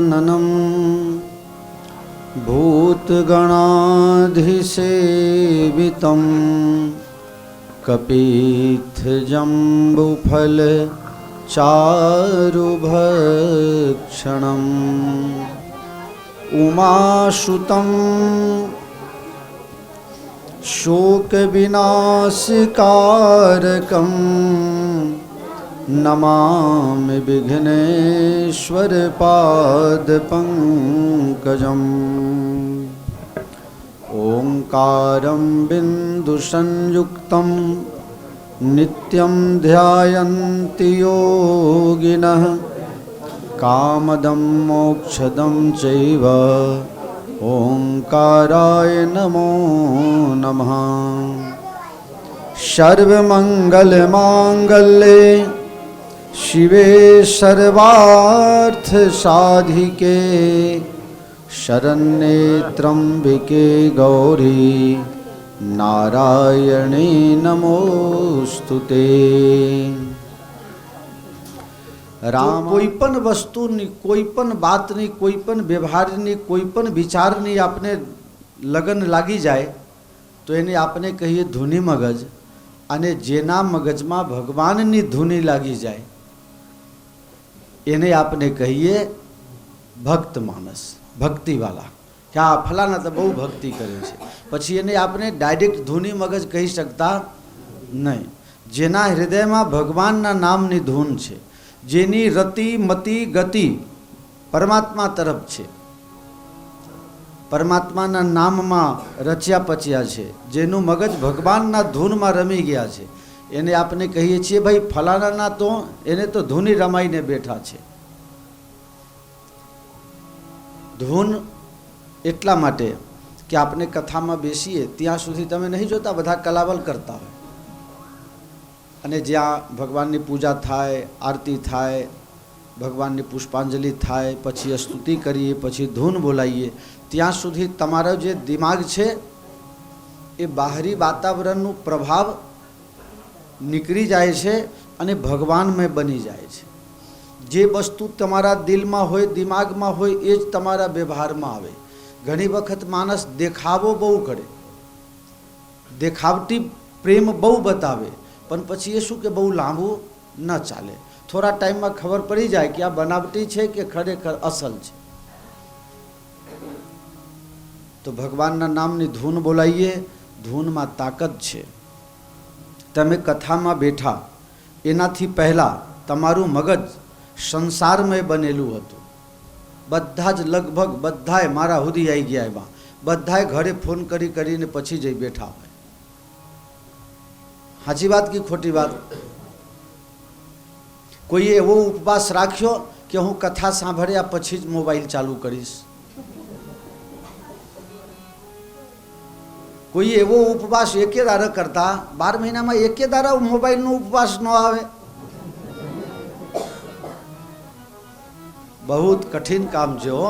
गजाननं भूतगणाधिसेवितं कपित्थजम्बुफलचारुभक्षणम् उमासुतं शोकविनाशकारकं नमामि विघ्नेश्वरपादपङ्कजम् ओंकारं बिन्दुसंयुक्तं नित्यं ध्यायन्ति योगिनः कामदं मोक्षदं चैव ओंकाराय नमो नमः। सर्वमंगलमांगल्ये शिवे सर्वार्थसाधिके शरण्ये त्र्यंबके गौरी नारायणे नमोस्तुते। રામ કોઈપણ વસ્તુની કોઈપણ વાતની કોઈપણ વ્યવહારની કોઈપણ વિચારની આપને લગન લાગી જાય તો એને આપણે કહીએ ધૂની મગજ, અને જેના મગજમાં ભગવાનની ધૂની લાગી જાય એને આપણે કહીએ ભક્ત માનસ, ભક્તિવાલા, કે આ ફલાના તો બહુ ભક્તિ કરે છે, પછી એને આપણે ડાયરેક્ટ ધૂની મગજ કહી શકતા નહીં. જેના હૃદયમાં ભગવાનના નામની ધૂન છે, જેની રતિ મતિ ગતિ પરમાત્મા તરફ છે, પરમાત્માના નામમાં રચ્યા પચ્યા છે, જેનું મગજ ભગવાનના ધૂનમાં રમી ગયા છે, એને આપણે કહીએ છીએ ભાઈ ફલાણાના તો એને તો ધૂની રમાઈને બેઠા છે. ધૂન એટલા માટે કે આપણે કથામાં બેસીએ ત્યાં સુધી તમે નહીં જોતા બધા કલાવલ કરતા હોય, અને જ્યાં ભગવાનની પૂજા થાય, આરતી થાય, ભગવાનની પુષ્પાંજલિ થાય, પછી સ્તુતિ કરીએ, પછી ધૂન બોલાવીએ, ત્યાં સુધી તમારો જે દિમાગ છે એ બહારી વાતાવરણનું પ્રભાવ નીકળી જાય છે અને ભગવાનમય બની જાય છે. જે વસ્તુ તમારા દિલમાં હોય, દિમાગમાં હોય, એ જ તમારા વ્યવહારમાં આવે. ઘણી વખત માણસ દેખાવો બહુ કરે, દેખાવટી પ્રેમ બહુ બતાવે, પણ પછી એ શું કે બહુ લાંબુ ન ચાલે. થોડા ટાઈમમાં ખબર પડી જાય કે આ બનાવટી છે કે ખરેખર અસલ છે. તો ભગવાનના નામની ધૂન બોલાવીએ, ધૂનમાં તાકાત છે. તમે કથામાં બેઠા એનાથી પહેલાં તમારું મગજ સંસારમય બનેલું હતું. બધા જ લગભગ બધાએ મારા સુધી આવી ગયા, એમાં બધાએ ઘરે ફોન કરીને પછી જઈ બેઠા હોય. સાચી વાત કે ખોટી વાત? કોઈએ એવો ઉપવાસ રાખ્યો કે હું કથા સાંભળ્યા પછી જ મોબાઈલ ચાલુ કરીશ. કોઈએ એવો ઉપવાસ એકે દાડે કરતા 12 મહિનામાં એકે દાડા મોબાઈલનો ઉપવાસ ન આવે. બહુ કઠિન કામ છે હો.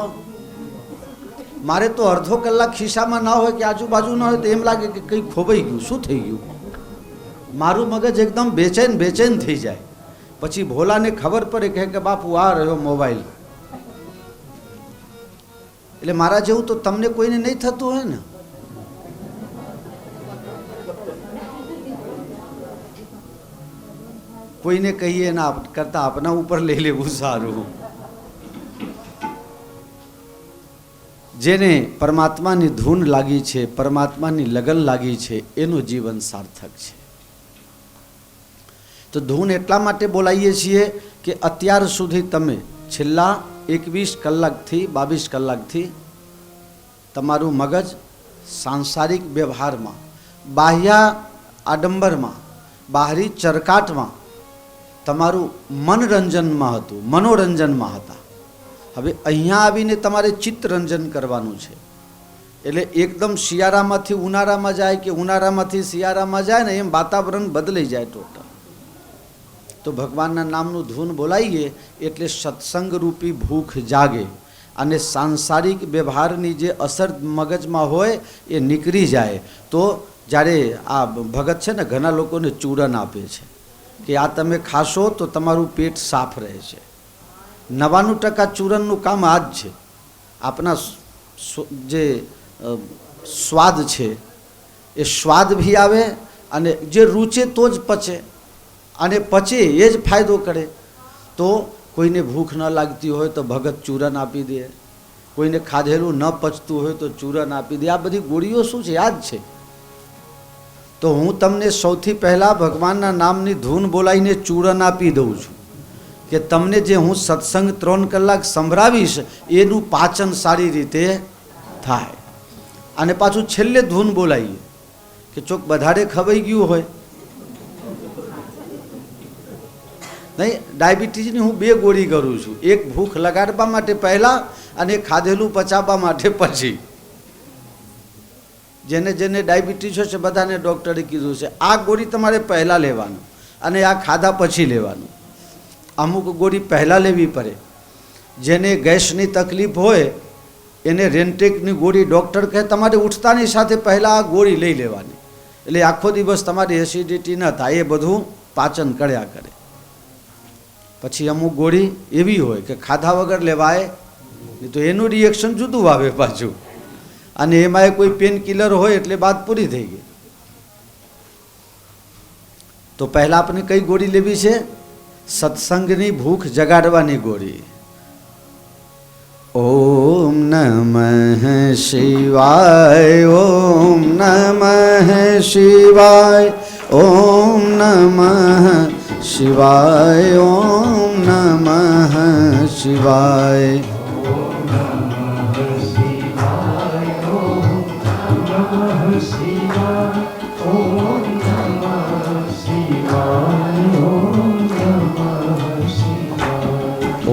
મારે તો અડધો કલાક ખિસ્સામાં ના હોય કે આજુબાજુ ના હોય તો એમ લાગે કે કંઈ ખોવાઈ ગયું, શું થઈ ગયું. મારું મગજ એકદમ બેચેન થઈ જાય. પછી ભોલાને ખબર પડે કે બાપુ આ રહ્યો મોબાઈલ. એટલે મારા જેવું તો તમને કોઈને નહીં થતું હોય ને. કોઈને કહીએ ના કરતા આપના ઉપર લઈ લેવું સારું. જેને પરમાત્માની ધૂન લાગી છે, પરમાત્માની લગન લાગી છે, એનું જીવન સાર્થક છે. તો ધૂન એટલા માટે બોલાવીએ છીએ કે અત્યાર સુધી તમે છેલ્લા 21 કલાકથી 22 કલાકથી તમારું મગજ સાંસારિક વ્યવહારમાં, બાહ્ય આડંબરમાં, બાહરી ચરકાટમાં તમારું મનોરંજનમાં હતું, મનોરંજનમાં હતા. હવે અહીંયા આવીને તમારે ચિત્તરંજન કરવાનું છે. એટલે એકદમ શિયાળામાંથી ઉનાળામાં જાય કે ઉનાળામાંથી શિયાળામાં જાય ને એમ વાતાવરણ બદલાઈ જાય ટોટલ. તો ભગવાનના નામનું ધૂન બોલાવીએ એટલે સત્સંગ રૂપી ભૂખ જાગે અને સાંસારિક વ્યવહારની જે અસર મગજમાં હોય એ નીકળી જાય. તો જ્યારે આ ભગત છે ને ઘણા લોકોને ચૂરન આપે છે કે આ તમે ખાશો તો તમારું પેટ સાફ રહે છે. 99% ચૂરણનું કામ આ જ છે. આપના જે સ્વાદ છે એ સ્વાદ ભી આવે અને જે રૂચે તો જ પચે, અને પચે એ જ ફાયદો કરે. તો કોઈને ભૂખ ન લાગતી હોય તો ભગત ચૂરણ આપી દે, કોઈને ખાધેલું ન પચતું હોય તો ચૂરણ આપી દે. આ બધી ગોળીઓ શું છે? આ જ છે. તો હું તમને સૌથી પહેલાં ભગવાનના નામની ધૂન બોલાવીને ચૂરણ આપી દઉં છું કે તમને જે હું સત્સંગ 3 કલાક સંભળાવીશ એનું પાચન સારી રીતે થાય. અને પાછું છેલ્લે ધૂન બોલાવીએ કે ચોક બધારે ખવાઈ ગયું હોય. નહીં, ડાયાબિટીસની હું 2 ગોળી કરું છું, એક ભૂખ લગાડવા માટે પહેલાં અને ખાધેલું પચાવવા માટે પછી. જેને જેને ડાયાબિટીસ છે બધાને ડૉક્ટરે કીધું છે આ ગોળી તમારે પહેલાં લેવાનું અને આ ખાધા પછી લેવાનું. અમુક ગોળી પહેલાં લેવી પડે. જેને ગેસની તકલીફ હોય એને રેન્ટેકની ગોળી ડૉક્ટર કહે તમારે ઉઠતાની સાથે પહેલાં આ ગોળી લઈ લેવાની, એટલે આખો દિવસ તમારી એસિડિટી ન થાય, એ બધું પાચન કર્યા કરે. પછી અમુક ગોળી એવી હોય કે ખાધા વગર લેવાય નહીં, તો એનું રિએક્શન જુદું આવે પાછું, અને એમાં કોઈ પેન કિલર હોય એટલે વાત પૂરી થઈ ગઈ. તો પહેલાં આપણે કઈ ગોળી લેવી છે? સત્સંગની ભૂખ જગાડવાની ગોળી. ઓમ નમઃ શિવાય, ઓમ નમઃ શિવાય, ઓમ નમઃ શિવાય, ઓમ નમઃ શિવાય.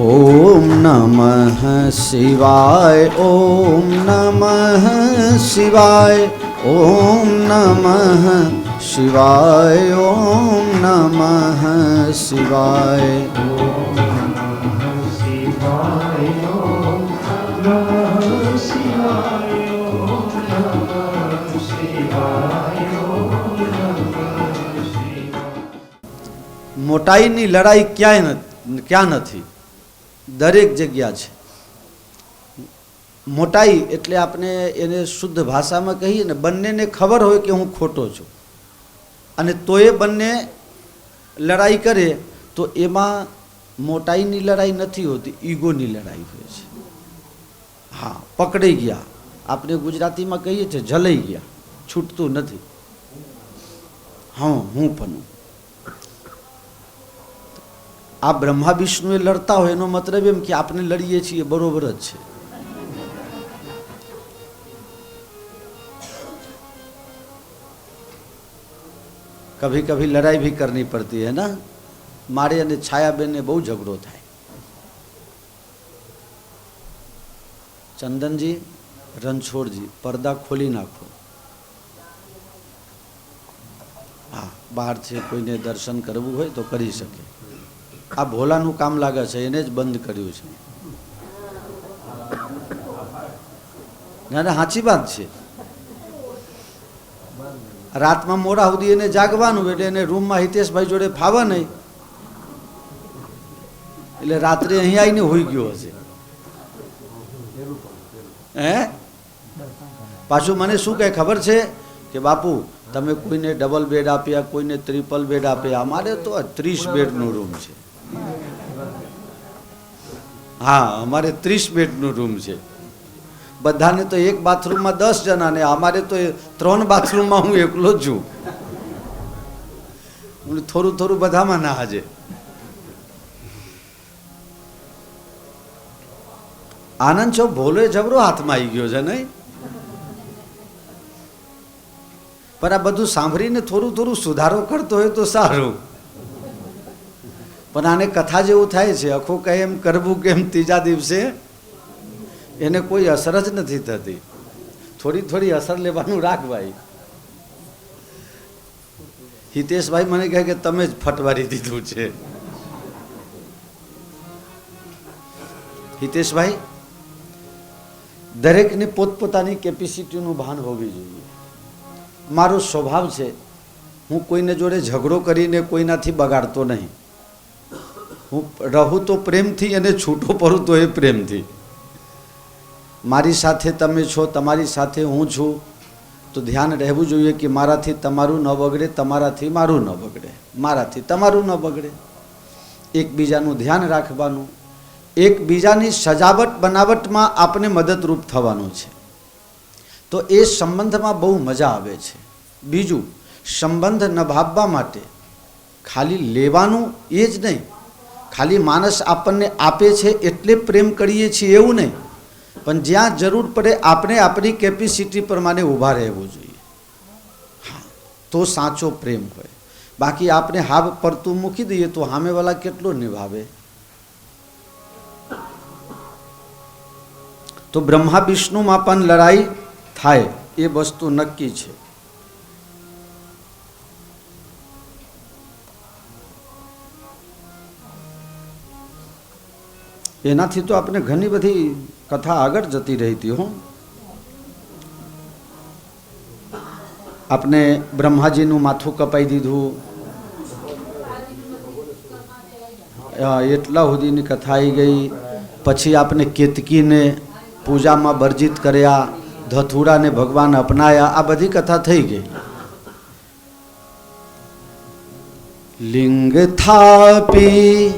ઓમ નમઃ શિવાય, ઓમ નમઃ શિવાય, ઓમ નમઃ શિવાય, ઓમ નમઃ શિવાય. મોટાઈની લડાઈ ક્યાં નથી? દરેક જગ્યા છે. મોટાઈ એટલે આપણે એને શુદ્ધ ભાષામાં કહીએ ને, બંનેને ખબર હોય કે હું ખોટો છું, અને તોય બંને લડાઈ કરે તો એમાં મોટાઈની લડાઈ નથી હોતી, ઈગોની લડાઈ હોય છે. હા, પકડાઈ ગયા, આપણે ગુજરાતીમાં કહીએ છીએ જલાઈ ગયા, છૂટતું નથી. હા, હું પણ આ બ્રહ્મા વિષ્ણુએ લડતા હોય એનો મતલબ એમ કે આપણે લડીએ છીએ બરોબર જ છે. કભી કભી લડાઈ ભી કરની પડતી હૈ ના. મારે અને છાયાબેનને બહુ ઝઘડો થાય. ચંદનજી, રણછોડજી, પડદા ખોલી નાખો. હા, બહારથી કોઈને દર્શન કરવું હોય તો કરી શકે. આ ભોલાનું કામ લાગે છે, એને જ બંધ કર્યું છે. ના ના, સાચી વાત છે. રાતમાં મોડા સુધી એને જાગવાનું, એટલે એને રૂમમાં હિતેશભાઈ જોડે ફાવે નહીં, એટલે રાત્રે અહીંયા આવીને હોઈ ગયો હશે. હે, પાછું મને શું કહે ખબર છે કે બાપુ તમે કોઈને ડબલ બેડ આપ્યા, કોઈને ટ્રિપલ બેડ આપ્યા, અમારે તો 30 બેડનો રૂમ છે. હા, અમારે 30 બેડનો રૂમ છે. બધાને તો એક બાથરૂમમાં 10 જણા, ને અમારે તો 3 બાથરૂમમાં હું એકલો જ છું. થોડું થોડું બધામાં ના હાજે. આનંદ છો, ભોલો જબરો હાથમાં આવી ગયો છે નહીં? પણ આ બધું સાંભળીને થોડું થોડું સુધારો કરતો હોય તો સારું. પણ આને કથા જેવું થાય છે, આખું કહે એમ કરવું કેમ ત્રીજા દિવસે એને કોઈ અસર જ નથી થતી. થોડી થોડી અસર લેવાનું રાખ ભાઈ. હિતેશભાઈ મને કહે કે તમે જ ફટવારી દીધું છે. હિતેશભાઈ, દરેકને પોતપોતાની કેપેસિટીનું ભાન હોવી જોઈએ. મારો સ્વભાવ છે, હું કોઈને જોડે ઝઘડો કરીને કોઈનાથી બગાડતો નહીં. હું રહું તો પ્રેમથી અને છૂટો પડું તો એ પ્રેમથી. મારી સાથે તમે છો, તમારી સાથે હું છું, તો ધ્યાન રહેવું જોઈએ કે મારાથી તમારું ન બગડે, તમારાથી મારું ન બગડે, મારાથી તમારું ન બગડે. એકબીજાનું ધ્યાન રાખવાનું, એકબીજાની સજાવટ બનાવટમાં આપણે મદદરૂપ થવાનું છે. તો એ સંબંધમાં બહુ મજા આવે છે. બીજું, સંબંધ નિભાવવા માટે ખાલી લેવાનું એ જ નહીં, ખાલી માણસ આપણને આપે છે એટલે પ્રેમ કરીએ છીએ એવું નહીં, પણ જ્યાં જરૂર પડે આપણે આપણી કેપેસિટી પ્રમાણે ઊભા રહેવું જોઈએ. હા, તો સાચો પ્રેમ હોય. બાકી આપણે હાવ પડતું મૂકી દઈએ તો સામેવાળા કેટલો નિભાવે. તો બ્રહ્મા વિષ્ણુમાં પણ લડાઈ થાય એ વસ્તુ નક્કી છે. એનાથી તો આપણે ઘણી બધી કથા આગળ જતી રહી હતી. હું આપણે બ્રહ્માજીનું માથું કપાઈ દીધું, એટલા સુધીની કથા આવી ગઈ. પછી આપણે કેતકીને પૂજામાં વર્જિત કર્યા, ધતુરાને ભગવાન અપનાયા, આ બધી કથા થઈ ગઈ. લિંગ થાપી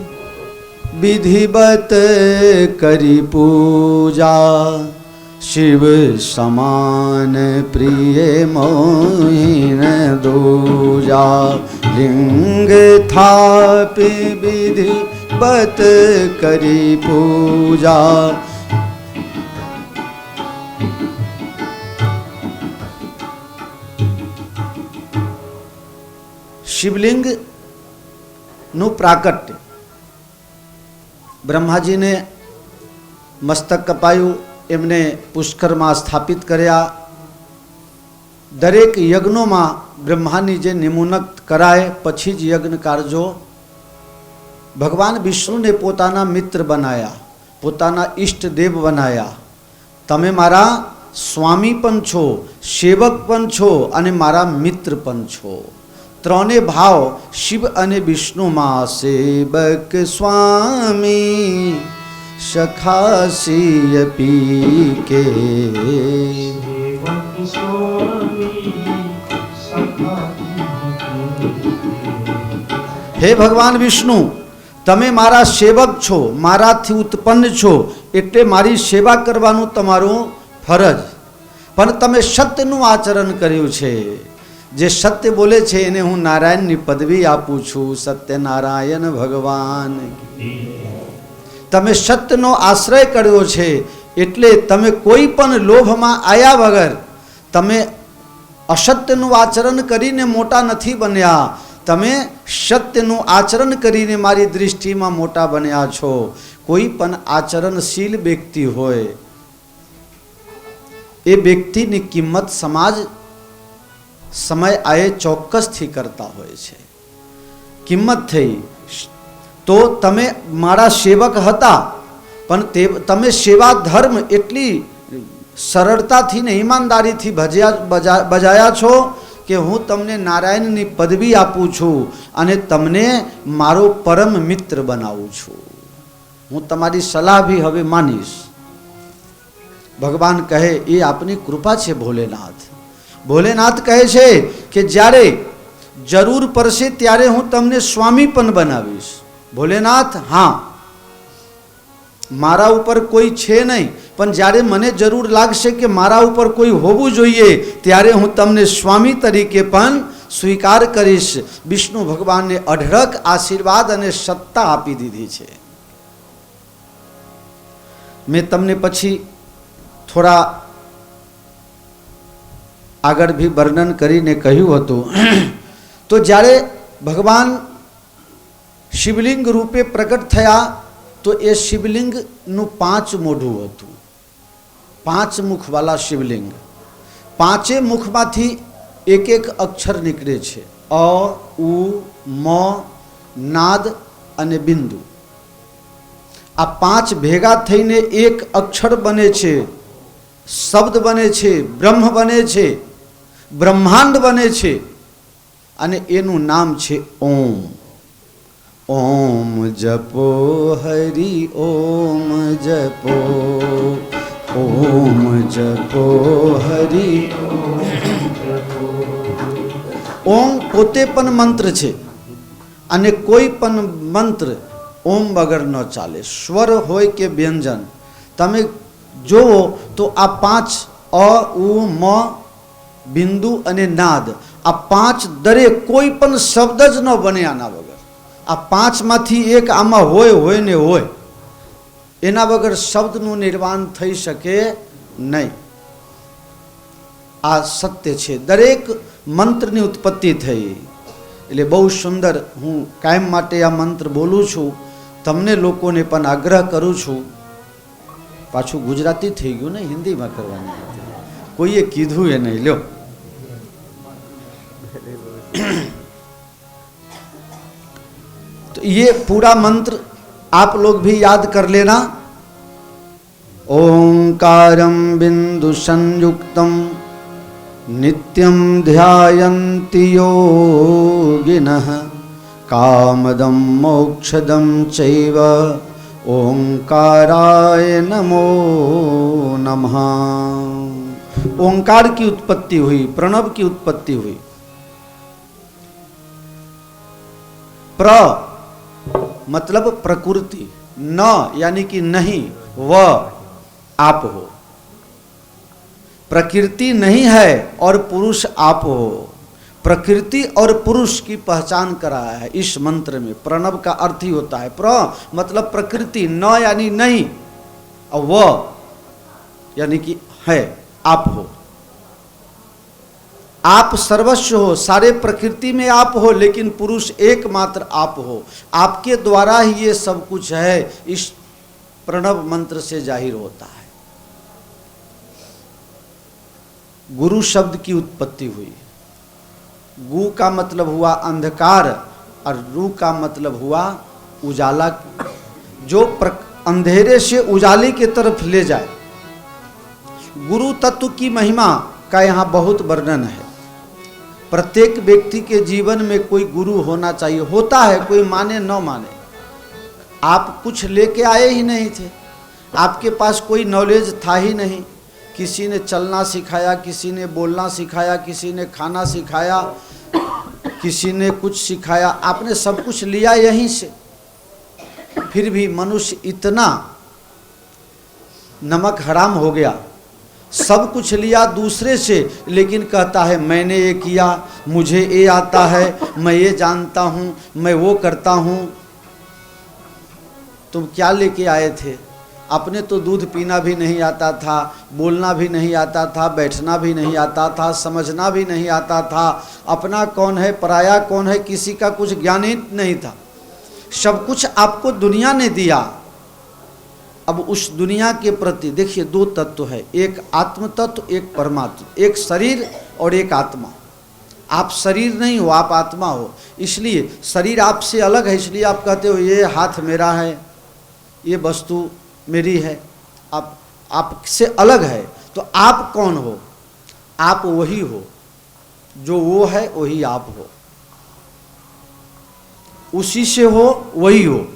વિધિવત કરી પૂજા, શિવ સમાન પ્રિય મોહિન દૂજા. લિંગ થાપી વિધિવત કરી પૂજા, શિવલિંગ નું પ્રાકટ્ય. બ્રહ્માજીને મસ્તક કપાયું, એમને પુષ્કરમાં સ્થાપિત કર્યા. દરેક યજ્ઞોમાં બ્રહ્માની જે નિમણૂક કરાય પછી જ યજ્ઞ કાર્યો. ભગવાન વિષ્ણુને પોતાના મિત્ર બનાયા, પોતાના ઈષ્ટદેવ બનાયા. તમે મારા સ્વામી પણ છો, સેવક પણ છો અને મારા મિત્ર પણ છો. ત્રણે ભાવ શિવ અને વિષ્ણુમાં. સેવક સ્વામી સખાસીય પી કે, હે ભગવાન વિષ્ણુ, તમે મારા સેવક છો, મારાથી ઉત્પન્ન છો, એટલે મારી સેવા કરવાનું તમારું ફરજ. પણ તમે સત્યનું આચરણ કર્યું છે. જે સત્ય બોલે છે એને હું નારાયણની પદવી આપું છું. સત્યનારાયણ ભગવાન. તમે સત્યનો આશ્રય કર્યો છે એટલે તમે કોઈ પણ લોભમાં આવ્યા વગર તમે અસત્યનું આચરણ કરીને મોટા નથી બન્યા. તમે સત્યનું આચરણ કરીને મારી દૃષ્ટિમાં મોટા બન્યા છો. કોઈ પણ આચરણશીલ વ્યક્તિ હોય એ વ્યક્તિની કિંમત સમાજ સમય આયે ચોક્કસથી કરતા હોય છે. કિંમત થઈ તો તમે મારા સેવક હતા, પણ તમે સેવા ધર્મ એટલી સરળતાથી ને ઈમાનદારીથી બજાયા છો કે હું તમને નારાયણની પદવી આપું છું અને તમને મારો પરમ મિત્ર બનાવું છું. હું તમારી સલાહ ભી હવે માનીશ. ભગવાન કહે એ આપની કૃપા છે ભોલેનાથ. ભોલેનાથ કહે છે કે જ્યારે જરૂર પડશે ત્યારે હું તમને સ્વામી પણ બનાવીશ. ભોલેનાથ, હા, મારા ઉપર કોઈ છે નહીં, પણ જ્યારે મને જરૂર લાગશે કે મારા ઉપર કોઈ હોવું જોઈએ ત્યારે હું તમને સ્વામી તરીકે પણ સ્વીકાર કરીશ. વિષ્ણુ ભગવાનને અઢળક આશીર્વાદ અને સત્તા આપી દીધી છે. મેં તમને પછી થોડા આગળ ભી વર્ણન કરીને કહ્યું હતું. તો જ્યારે ભગવાન શિવલિંગ રૂપે પ્રગટ થયા તો એ શિવલિંગનું 5 મોઢું હતું. 5 મુખવાળા શિવલિંગ. 5 મુખમાંથી એક એક અક્ષર નીકળે છે. અ, ઉ, મ, નાદ અને બિંદુ. આ 5 ભેગા થઈને એક અક્ષર બને છે, શબ્દ બને છે, બ્રહ્મ બને છે, બ્રહ્માંડ બને છે અને એનું નામ છે ઓમ. ओम जपो हरि ओम जपो, ओम जपो हरि। ओम पोते पण मंत्र छे અને કોઈ પણ મંત્ર ઓમ વગર ન ચાલે। સ્વર હોય કે વ્યંજન તમે જોવો તો આ 5 અ ઉ મ બિંદુ અને નાદ, આ 5 દરેક કોઈ પણ શબ્દ જ ન બને આના વગર। આ 5 માંથી એક આમાં હોય ને હોય, એના વગર શબ્દનું નિર્માણ થઈ શકે નહીં। આ સત્ય છે। દરેક મંત્રની ઉત્પત્તિ થઈ। એટલે બહુ સુંદર, હું કાયમ માટે આ મંત્ર બોલું છું। તમને લોકોને પણ આગ્રહ કરું છું। પાછું ગુજરાતી થઈ ગયું ને, હિન્દીમાં કરવાની કોઈએ કીધું એ નહીં લ્યો। तो ये पूरा मंत्र आप लोग भी याद कर लेना। ओंकारं बिंदु संयुक्तम नित्यं ध्यायन्ति योगिनः कामदं मोक्षदं चैव ओंकाराय नमो नमः। ओंकार की उत्पत्ति हुई, प्रणव की उत्पत्ति हुई। प्र मतलब प्रकृति, न यानी कि नहीं, व आप हो। प्रकृति नहीं है और पुरुष आप हो। प्रकृति और पुरुष की पहचान कराया है इस मंत्र में। प्रणव का अर्थ ही होता है प्र मतलब प्रकृति, न यानी नहीं, और व यानी कि है, आप हो। आप सर्वस्व हो, सारे प्रकृति में आप हो, लेकिन पुरुष एकमात्र आप हो। आपके द्वारा ही ये सब कुछ है, इस प्रणव मंत्र से जाहिर होता है। गुरु शब्द की उत्पत्ति हुई। गु का मतलब हुआ अंधकार और रु का मतलब हुआ उजाला, जो अंधेरे से उजाले की तरफ ले जाए। गुरु तत्व की महिमा का यहाँ बहुत वर्णन है। प्रत्येक व्यक्ति के जीवन में कोई गुरु होना चाहिए। होता है, कोई माने न माने। आप कुछ लेके आए ही नहीं थे, आपके पास कोई नॉलेज था ही नहीं। किसी ने चलना सिखाया, किसी ने बोलना सिखाया, किसी ने खाना सिखाया, किसी ने कुछ सिखाया, आपने सब कुछ लिया यहीं से। फिर भी मनुष्य इतना नमक हराम हो गया, सब कुछ लिया दूसरे से, लेकिन कहता है मैंने ये किया, मुझे ये आता है, मैं ये जानता हूँ, मैं वो करता हूँ। तुम क्या लेके आए थे? अपने तो दूध पीना भी नहीं आता था, बोलना भी नहीं आता था, बैठना भी नहीं आता था, समझना भी नहीं आता था। अपना कौन है, पराया कौन है, किसी का कुछ ज्ञान ही नहीं था। सब कुछ आपको दुनिया ने दिया। अब उस दुनिया के प्रति देखिए, 2 तत्व है, एक आत्म तत्व, एक परमात्मा, एक शरीर और एक आत्मा। आप शरीर नहीं हो, आप आत्मा हो। इसलिए शरीर आपसे अलग है, इसलिए आप कहते हो ये हाथ मेरा है, ये वस्तु मेरी है। आपसे अलग है। तो आप कौन हो? आप वही हो, जो वो है वही आप हो, उसी से हो वही हो।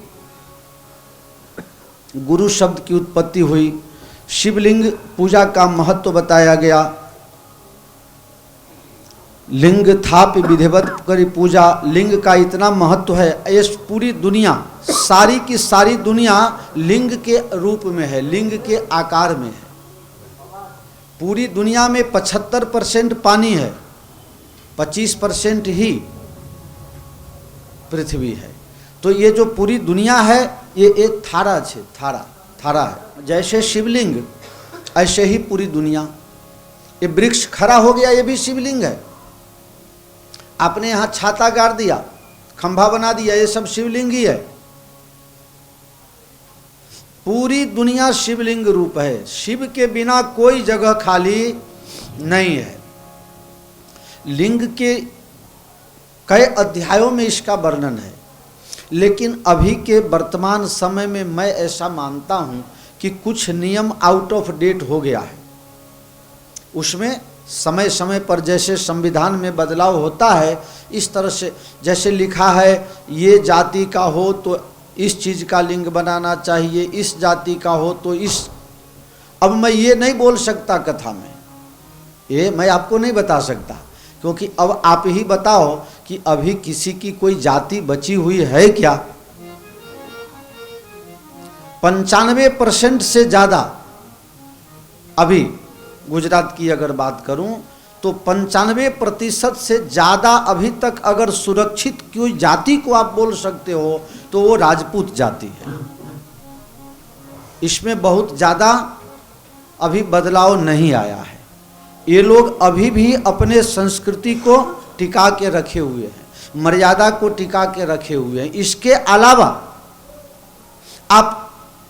गुरु शब्द की उत्पत्ति हुई। शिवलिंग पूजा का महत्व बताया गया। लिंग थाप विधिवत करी पूजा। लिंग का इतना महत्व है, ये पूरी दुनिया, सारी की सारी दुनिया लिंग के रूप में है, लिंग के आकार में है। पूरी दुनिया में 75% पानी है, 25% ही पृथ्वी है। तो ये जो पूरी दुनिया है, ये एक थारा है, थारा है। जैसे शिवलिंग ऐसे ही पूरी दुनिया। ये वृक्ष खड़ा हो गया, ये भी शिवलिंग है। आपने यहाँ छाता गाड़ दिया, खंभा बना दिया, ये सब शिवलिंग ही है। पूरी दुनिया शिवलिंग रूप है। शिव के बिना कोई जगह खाली नहीं है। लिंग के कई अध्यायों में इसका वर्णन है, लेकिन अभी के वर्तमान समय में मैं ऐसा मानता हूं कि कुछ नियम आउट ऑफ डेट हो गया है। उसमें समय समय पर जैसे संविधान में बदलाव होता है, इस तरह से जैसे लिखा है ये जाति का हो तो इस चीज़ का लिंग बनाना चाहिए, इस जाति का हो तो इस। अब मैं ये नहीं बोल सकता कथा में, ये मैं आपको नहीं बता सकता, क्योंकि अब आप ही बताओ कि अभी किसी की कोई जाति बची हुई है क्या? 95% से ज़्यादा, अभी गुजरात की अगर बात करूं तो 95% से ज़्यादा अभी तक अगर सुरक्षित कोई जाति को आप बोल सकते हो तो वो राजपूत जाति है। इसमें बहुत ज़्यादा अभी बदलाव नहीं आया है। ये लोग अभी भी अपने संस्कृति को टिका के रखे हुए हैं, मर्यादा को टिका के रखे हुए हैं। इसके अलावा आप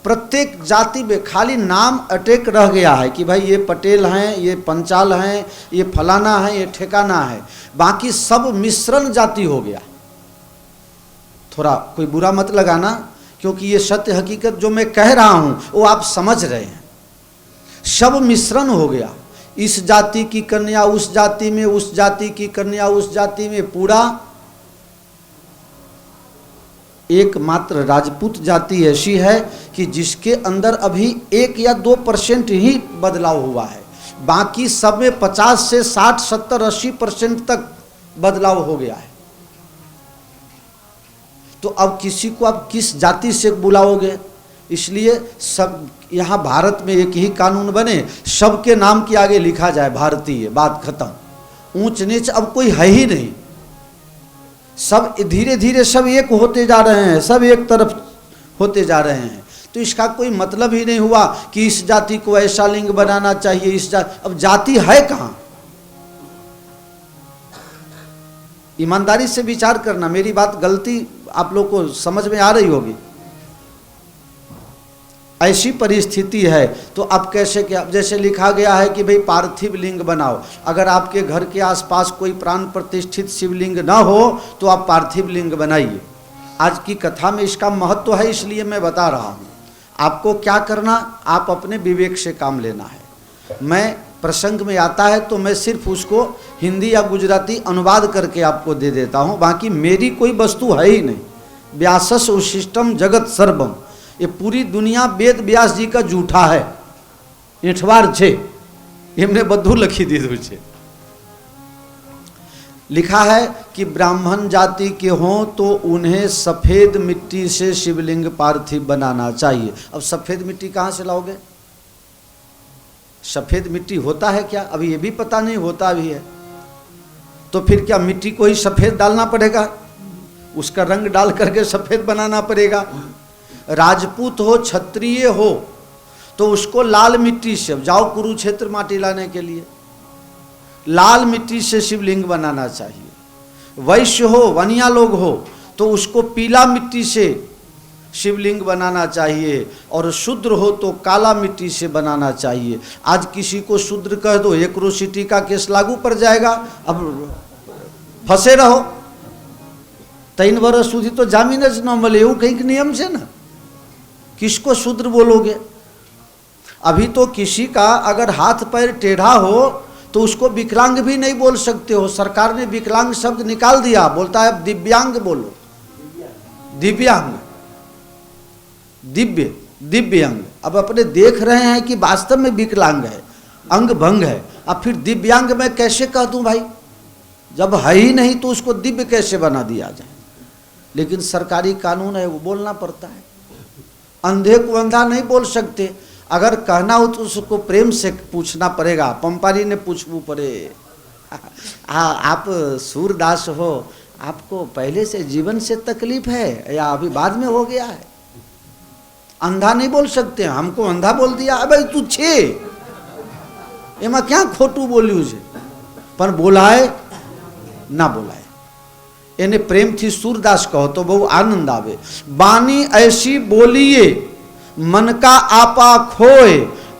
प्रत्येक जाति में खाली नाम अटैक रह गया है कि भाई ये पटेल हैं, ये पंचाल हैं, ये फलाना है, ये ठेकाना है, बाकी सब मिश्रण जाति हो गया। थोड़ा कोई बुरा मत लगाना, क्योंकि ये सत्य हकीकत जो मैं कह रहा हूं वो आप समझ रहे हैं। सब मिश्रण हो गया, इस जाति की कन्या उस जाति में, उस जाति की कन्या उस जाति में। पूरा एकमात्र राजपूत जाति ऐसी है कि जिसके अंदर अभी 1 या 2% ही बदलाव हुआ है, बाकी सब में 50 से 60, 70, 80% तक बदलाव हो गया है। तो अब किसी को आप किस जाति से बुलाओगे? इसलिए सब यहाँ भारत में एक ही कानून बने, सबके नाम के आगे लिखा जाए भारतीय, बात खत्म। ऊंच नीच अब कोई है ही नहीं, सब धीरे धीरे सब एक होते जा रहे हैं, सब एक तरफ होते जा रहे हैं। तो इसका कोई मतलब ही नहीं हुआ कि इस जाति को ऐसा लिंग बनाना चाहिए, इस जाति। अब जाति है कहाँ? ईमानदारी से विचार करना, मेरी बात गलती आप लोग को समझ में आ रही होगी। ऐसी परिस्थिति है तो अब कैसे, क्या जैसे लिखा गया है कि भाई पार्थिव लिंग बनाओ। अगर आपके घर के आसपास कोई प्राण प्रतिष्ठित शिवलिंग ना हो तो आप पार्थिव लिंग बनाइए। आज की कथा में इसका महत्व है, इसलिए मैं बता रहा हूँ। आपको क्या करना, आप अपने विवेक से काम लेना है। मैं प्रसंग में आता है तो मैं सिर्फ उसको हिंदी या गुजराती अनुवाद करके आपको दे देता हूँ, बाकी मेरी कोई वस्तु है ही नहीं। व्यासस उशिष्टम जगत सर्वम, ये पूरी दुनिया वेद व्यास जी का जूठा है, इठवार छे एमने बधु लखी दीधु छे। लिखा है कि ब्राह्मण जाति के हों तो उन्हें सफ़ेद मिट्टी से शिवलिंग पार्थिव बनाना चाहिए। अब सफ़ेद मिट्टी कहाँ से लाओगे? सफ़ेद मिट्टी होता है क्या? अभी ये भी पता नहीं, होता भी है तो फिर क्या मिट्टी को ही सफ़ेद डालना पड़ेगा? उसका रंग डाल करके सफ़ेद बनाना पड़ेगा? राजपूत हो, क्षत्रिय हो तो उसको लाल मिट्टी से, जाओ कुरुक्षेत्र माटी लाने के लिए, लाल मिट्टी से शिवलिंग बनाना चाहिए। वैश्य हो, वनिया लोग हो तो उसको पीला मिट्टी से शिवलिंग बनाना चाहिए, और शूद्र हो तो काला मिट्टी से बनाना चाहिए। आज किसी को शूद्र कह दो, एट्रोसिटी का केस लागू पड़ जाएगा, अब फंसे रहो। 3 वर्ष सुधी तो जामीन ज न मिले, એવું કંઈક नियम से ना, किसको शूद्र बोलोगे? अभी तो किसी का अगर हाथ पैर टेढ़ा हो तो उसको विकलांग भी नहीं बोल सकते हो। सरकार ने विकलांग शब्द निकाल दिया, बोलता है दिव्यांग बोलो, दिव्यांग, दिव्य, दिव्यांग। अब अपने देख रहे हैं कि वास्तव में विकलांग है, अंग भंग है, अब फिर दिव्यांग मैं कैसे कह दूं भाई? जब है ही नहीं तो उसको दिव्य कैसे बना दिया जाए? लेकिन सरकारी कानून है, वो बोलना पड़ता है। अंधे को अंधा नहीं बोल सकते, अगर कहना हो तो उसको प्रेम से पूछना पड़ेगा। पंपारी ने पूछવું पड़े, आप सूरदास हो, आपको पहले से जीवन से तकलीफ है या अभी बाद में हो गया है? अंधा नहीं बोल सकते, हमको अंधा बोल दिया, अबे तू छे एमा क्या खोटू बोल्યું છે, पर बोलाए ना बोलाए। એને પ્રેમથી सूरदास कहो तो बहु आनंद आवे। बानी ऐसी बोलिए मन का आपा खोए,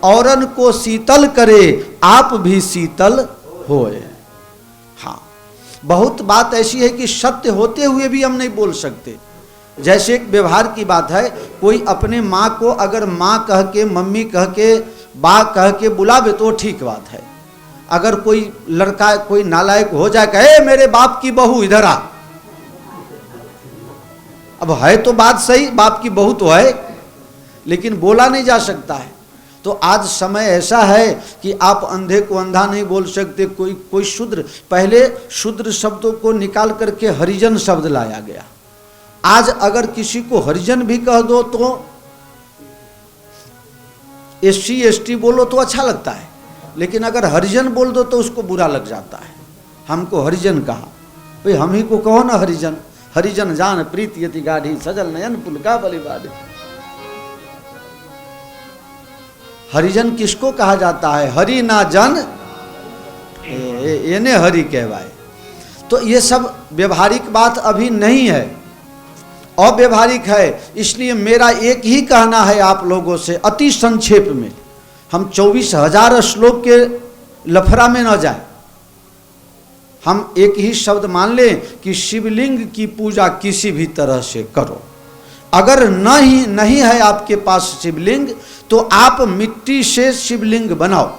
औरन को शीतल करे आप भी शीतल होए। हाँ, बहुत बात ऐसी है कि सत्य होते हुए भी हम नहीं बोल सकते। जैसे एक व्यवहार की बात है, कोई अपने माँ को अगर माँ कह के, मम्मी कह के, बा कह के बुलावे तो ठीक बात है। अगर कोई लड़का कोई नालायक हो जाए, कहे मेरे बाप की बहू इधर आ, अब है तो बात सही, बाप की बहू तो है, लेकिन बोला नहीं जा सकता है। तो आज समय ऐसा है कि आप अंधे को अंधा नहीं बोल सकते। कोई शूद्र, पहले शूद्र शब्दों को निकाल करके हरिजन शब्द लाया गया। आज अगर किसी को हरिजन भी कह दो तो SC ST बोलो तो अच्छा लगता है, लेकिन अगर हरिजन बोल दो तो उसको बुरा लग जाता है। हमको हरिजन कहा, भाई हम ही को कहो ना हरिजन। हरिजन जान प्रीति यति गाढ़ी, सजल नयन पुल का बलिबाड़ी। हरिजन किसको कहा जाता है? हरि ना जन एने हरि कहवाए। तो ये सब व्यवहारिक बात अभी नहीं है, अव्यवहारिक है। इसलिए मेरा एक ही कहना है आप लोगों से, अति संक्षेप में, हम 24,000 श्लोक के लफड़ा में न जाए। हम एक ही शब्द मान लें कि शिवलिंग की पूजा किसी भी तरह से करो। अगर नहीं है आपके पास शिवलिंग, तो आप मिट्टी से शिवलिंग बनाओ।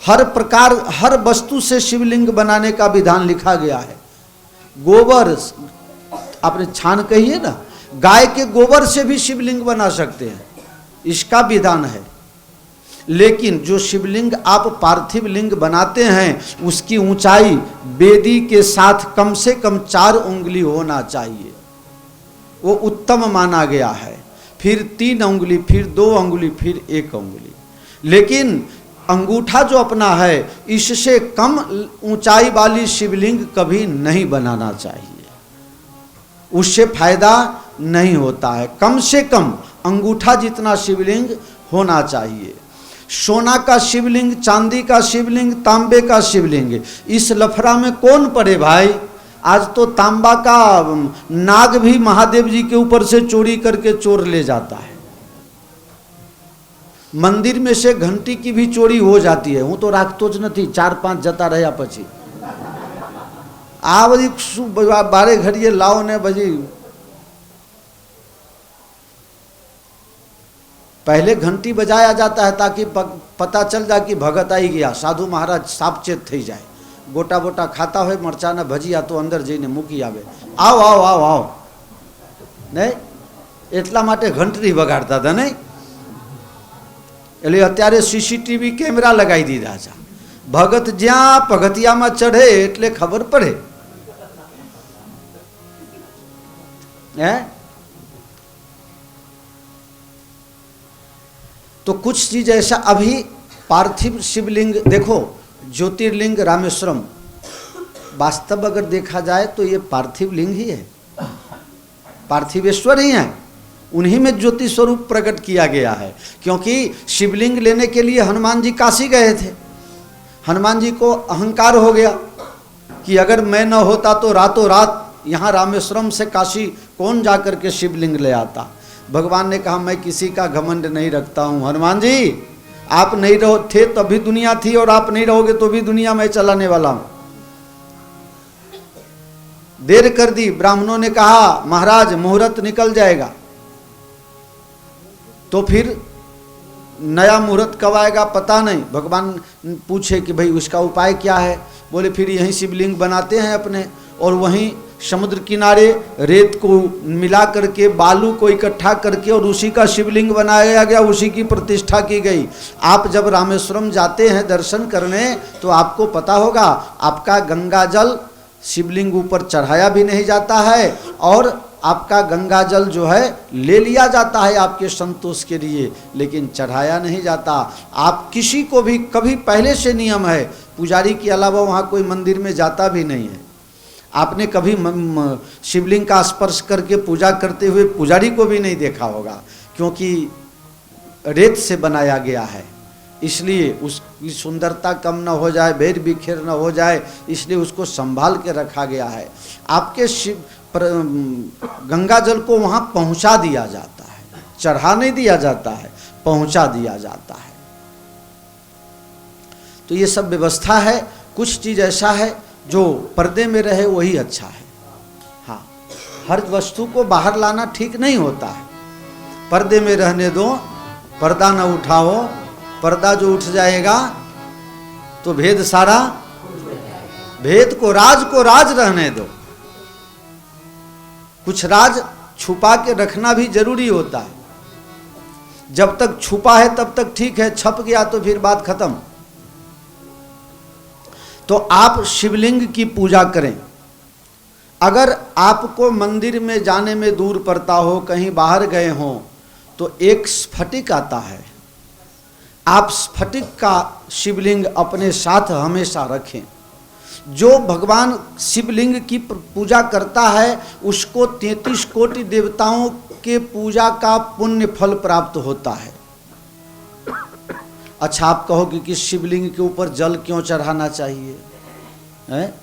हर प्रकार, हर वस्तु से शिवलिंग बनाने का विधान लिखा गया है। गोबर, आपने छान कहिए ना, गाय के गोबर से भी शिवलिंग बना सकते हैं, इसका विधान है। लेकिन जो शिवलिंग आप पार्थिव लिंग बनाते हैं, उसकी ऊंचाई वेदी के साथ कम से कम 4 उंगली होना चाहिए, वो उत्तम माना गया है। फिर 3 उंगली, फिर 2 उंगली, फिर 1 उंगली। लेकिन अंगूठा जो अपना है, इससे कम ऊंचाई वाली शिवलिंग कभी नहीं बनाना चाहिए, उससे फायदा नहीं होता है। कम से कम अंगूठा जितना शिवलिंग होना चाहिए। सोना का शिवलिंग, चांदी का शिवलिंग, तांबे का शिवलिंग, इस लफड़ा में कौन पड़े भाई? आज तो तांबा का नाग भी महादेव जी के ऊपर से चोरी करके चोर ले जाता है। मंदिर में से घंटी की भी चोरी हो जाती है। हूँ तो राखतो ज नहीं, 4-5 जता रहा पछी आ बधी 12 घड़िए लाओ ने बजी। पहले घंटी बजाया जाता है ताकि पता चल जाए कि भगत आई गया, साधु महाराज सापचेत थी जाए। गोटा बोटा खाता हो मरचा ने भजिया तो अंदर जईने मूकी आवे, आओ आओ आओ आओ नहीं, એટલા માટે ઘંટડી વગાડતા હતા નહીં। એટલે અત્યારે CCTV કેમેરા લગાવી દીધા છે। ભગત જ્યાં પગથિયામાં ચઢે એટલે ખબર પડે है। तो कुछ चीज ऐसा, अभी पार्थिव शिवलिंग देखो, ज्योतिर्लिंग रामेश्वरम, वास्तव अगर देखा जाए तो ये पार्थिव लिंग ही है, पार्थिवेश्वर ही है, उन्हीं में ज्योति स्वरूप प्रकट किया गया है। क्योंकि शिवलिंग लेने के लिए हनुमान जी काशी गए थे। हनुमान जी को अहंकार हो गया कि अगर मैं न होता तो रातों रात यहाँ रामेश्वरम से काशी कौन जाकर के शिवलिंग ले आता। भगवान ने कहा मैं किसी का घमंड नहीं रखता हूँ। हनुमान जी आप नहीं रहो थे तभी दुनिया थी, और आप नहीं रहोगे तो भी दुनिया मैं चलाने वाला हूँ। देर कर दी। ब्राह्मणों ने कहा महाराज मुहूर्त निकल जाएगा, तो फिर नया मुहूर्त कब आएगा पता नहीं। भगवान पूछे कि भाई उसका उपाय क्या है? बोले फिर यहीं शिवलिंग बनाते हैं अपने, और वहीं समुद्र किनारे रेत को मिला करके, बालू को इकट्ठा करके, और उसी का शिवलिंग बनाया गया, उसी की प्रतिष्ठा की गई। आप जब रामेश्वरम जाते हैं दर्शन करने तो आपको पता होगा, आपका गंगा जल शिवलिंग ऊपर चढ़ाया भी नहीं जाता है, और आपका गंगा जल जो है ले लिया जाता है आपके संतोष के लिए, लेकिन चढ़ाया नहीं जाता। आप किसी को भी कभी, पहले से नियम है, पुजारी के अलावा वहाँ कोई मंदिर में जाता भी नहीं है। आपने कभी शिवलिंग का स्पर्श करके पूजा करते हुए पुजारी को भी नहीं देखा होगा, क्योंकि रेत से बनाया गया है, इसलिए उसकी सुंदरता कम न हो जाए, बेर बिखेर न हो जाए, इसलिए उसको संभाल के रखा गया है। आपके गंगा जल को वहाँ पहुँचा दिया जाता है, चढ़ा नहीं दिया जाता है, पहुँचा दिया जाता है। तो ये सब व्यवस्था है। कुछ चीज़ ऐसा है जो पर्दे में रहे वही अच्छा है। हाँ, हर वस्तु को बाहर लाना ठीक नहीं होता है। पर्दे में रहने दो, पर्दा न उठाओ, पर्दा जो उठ जाएगा तो भेद सारा, भेद को राज रहने दो। कुछ राज छुपा के रखना भी जरूरी होता है। जब तक छुपा है तब तक ठीक है, छप गया तो फिर बात खत्म। तो आप शिवलिंग की पूजा करें। अगर आपको मंदिर में जाने में दूर पड़ता हो, कहीं बाहर गए हों, तो एक स्फटिक आता है, आप स्फटिक का शिवलिंग अपने साथ हमेशा रखें। जो भगवान शिवलिंग की पूजा करता है उसको 33 कोटि देवताओं के पूजा का पुण्य फल प्राप्त होता है। अच्छा, आप कहोगे कि शिवलिंग के ऊपर जल क्यों चढ़ाना चाहिए? है?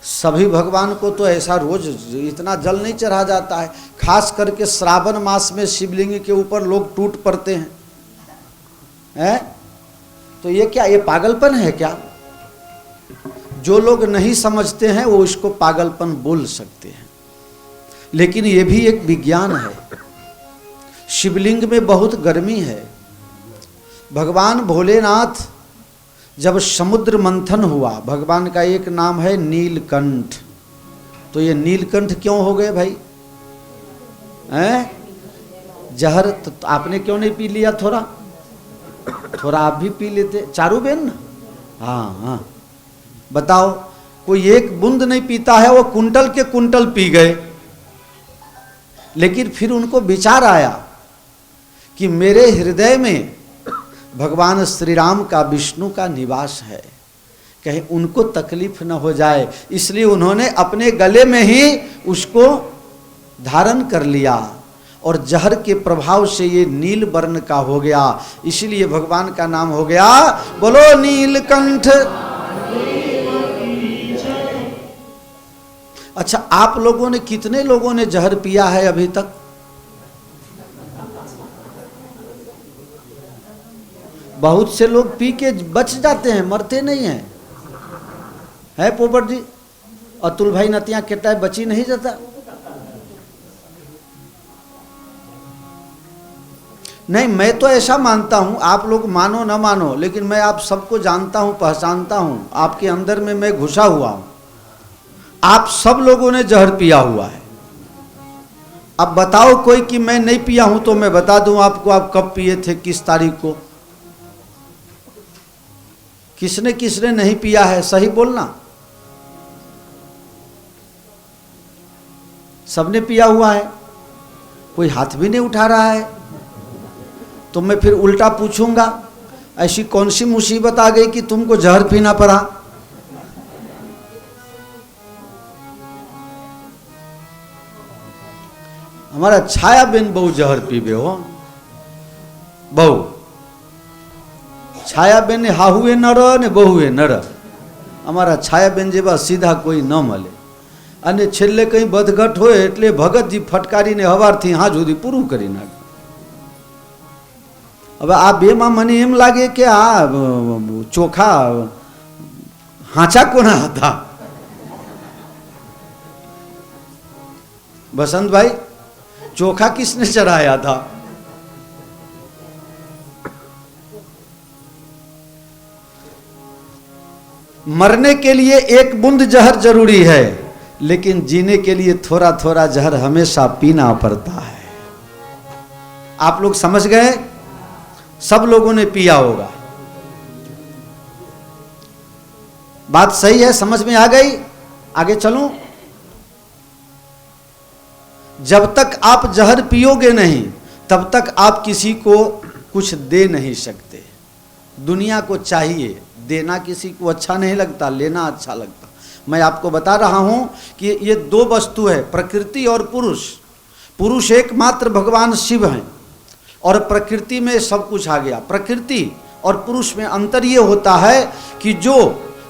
सभी भगवान को तो ऐसा रोज इतना जल नहीं चढ़ा जाता है। खास करके श्रावण मास में शिवलिंग के ऊपर लोग टूट पड़ते हैं। तो ये क्या, ये पागलपन है क्या? जो लोग नहीं समझते हैं वो इसको पागलपन बोल सकते हैं, लेकिन ये भी एक विज्ञान है। शिवलिंग में बहुत गर्मी है। भगवान भोलेनाथ जब समुद्र मंथन हुआ, भगवान का एक नाम है नीलकंठ, तो ये नीलकंठ क्यों हो गए भाई? जहर तो आपने क्यों नहीं पी लिया? थोड़ा आप भी पी लेते, चारू बेन ना। हाँ, बताओ, कोई एक बूंद नहीं पीता है, वो कुंटल के कुंटल पी गए। लेकिन फिर उनको विचार आया कि मेरे हृदय में भगवान श्री राम का, विष्णु का निवास है, कहीं उनको तकलीफ न हो जाए, इसलिए उन्होंने अपने गले में ही उसको धारण कर लिया और जहर के प्रभाव से ये नील वर्ण का हो गया, इसलिए भगवान का नाम हो गया, बोलो नीलकंठ। अच्छा, आप लोगों ने, कितने लोगों ने जहर पिया है अभी तक? बहुत से लोग पी के बच जाते हैं, मरते नहीं हैं। है पोपट जी, अतुल भाई नतिया केटा बची नहीं जाता। नहीं, मैं तो ऐसा मानता हूं, आप लोग मानो ना मानो, लेकिन मैं आप सबको जानता हूं, पहचानता हूं, आपके अंदर में मैं घुसा हुआ हूं। आप सब लोगों ने जहर पिया हुआ है। अब बताओ कोई कि मैं नहीं पिया हूं, तो मैं बता दूं आपको, आप कब पिए थे, किस तारीख को। किसने किसने नहीं पिया है, सही बोलना। सबने पिया हुआ है, कोई हाथ भी नहीं उठा रहा है। तो मैं फिर उल्टा पूछूंगा, ऐसी कौन सी मुसीबत आ गई कि तुमको जहर पीना पड़ा? हमारा छाया बेन बहु जहर पीबे हो, बहु छाया बेन ने हाहुए नर ने बहुए नर। हमारा छाया बेन जेवा सीधा कोई न मले। અને છેલ્લે કંઈ બદઘટ હોય એટલે ભગતજી ફટકારીને હવારથી હાજ સુધી પૂરું કરી નાખે. હવે આ બેમાં મને એમ લાગે કે આ ચોખા હાચા કોના હતા? बसंत भाई, चोखा किसने चढ़ाया था? मरने के लिए एक बूंद जहर जरूरी है, लेकिन जीने के लिए थोड़ा थोड़ा जहर हमेशा पीना पड़ता है. आप लोग समझ गए? सब लोगों ने पिया होगा. बात सही है, समझ में आ गई? आगे चलूं? जब तक आप जहर पियोगे नहीं तब तक आप किसी को कुछ दे नहीं सकते. दुनिया को चाहिए, देना किसी को अच्छा नहीं लगता, लेना अच्छा लगता. मैं आपको बता रहा हूं कि ये दो वस्तु है, प्रकृति और पुरुष. पुरुष एकमात्र भगवान शिव हैं और प्रकृति में सब कुछ आ गया. प्रकृति और पुरुष में अंतर ये होता है कि जो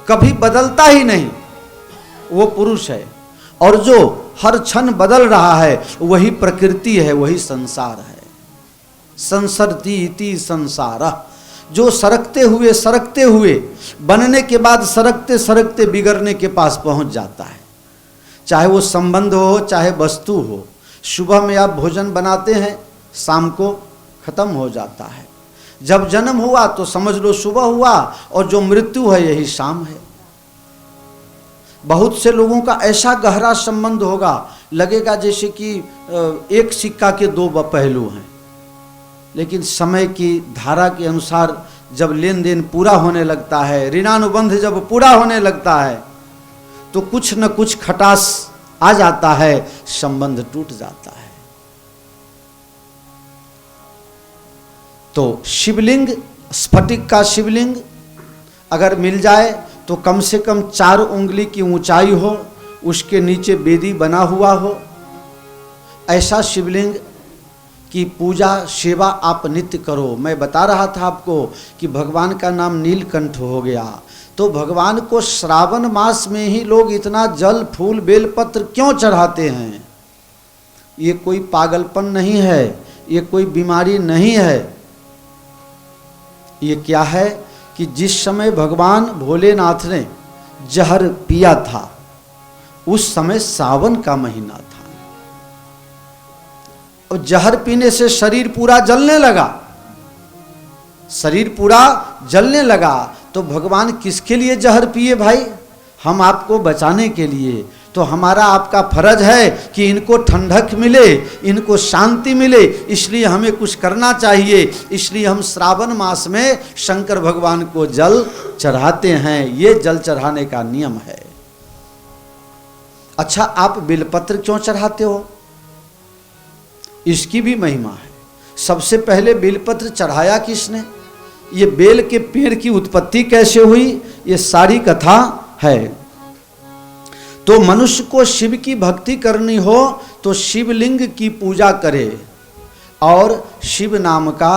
कभी बदलता ही नहीं वो पुरुष है, और जो हर क्षण बदल रहा है वही प्रकृति है, वही संसार है. संसरती इति संसार. जो सरकते हुए बनने के बाद सरकते सरकते बिगड़ने के पास पहुंच जाता है. चाहे वो संबंध हो, चाहे वस्तु हो. सुबह में आप भोजन बनाते हैं, शाम को खत्म हो जाता है. जब जन्म हुआ तो समझ लो सुबह हुआ, और जो मृत्यु है यही शाम है। बहुत से लोगों का ऐसा गहरा संबंध होगा, लगेगा जैसे कि एक सिक्का के दो पहलू हैं, लेकिन समय की धारा के अनुसार जब लेन देन पूरा होने लगता है, ऋणानुबंध जब पूरा होने लगता है, तो कुछ न कुछ खटास आ जाता है, संबंध टूट जाता है। तो शिवलिंग, स्फटिक का शिवलिंग अगर मिल जाए तो कम से कम 4 उंगली की ऊंचाई हो, उसके नीचे वेदी बना हुआ हो, ऐसा शिवलिंग की पूजा सेवा आप नित्य करो। मैं बता रहा था आपको कि भगवान का नाम नीलकंठ हो गया, तो भगवान को श्रावण मास में ही लोग इतना जल फूल बेलपत्र क्यों चढ़ाते हैं? ये कोई पागलपन नहीं है, ये कोई बीमारी नहीं है। ये क्या है कि जिस समय भगवान भोलेनाथ ने जहर पिया था, उस समय सावन का महीना था, और जहर पीने से शरीर पूरा जलने लगा, शरीर पूरा जलने लगा। तो भगवान किसके लिए जहर पिए भाई? हम आपको बचाने के लिए। तो हमारा आपका फर्ज है कि इनको ठंडक मिले, इनको शांति मिले, इसलिए हमें कुछ करना चाहिए। इसलिए हम श्रावण मास में शंकर भगवान को जल चढ़ाते हैं, ये जल चढ़ाने का नियम है। अच्छा, आप बेलपत्र क्यों चढ़ाते हो? इसकी भी महिमा है। सबसे पहले बेलपत्र चढ़ाया किसने? ये बेल के पेड़ की उत्पत्ति कैसे हुई, ये सारी कथा है। तो मनुष्य को शिव की भक्ति करनी हो तो शिवलिंग की पूजा करे और शिव नाम का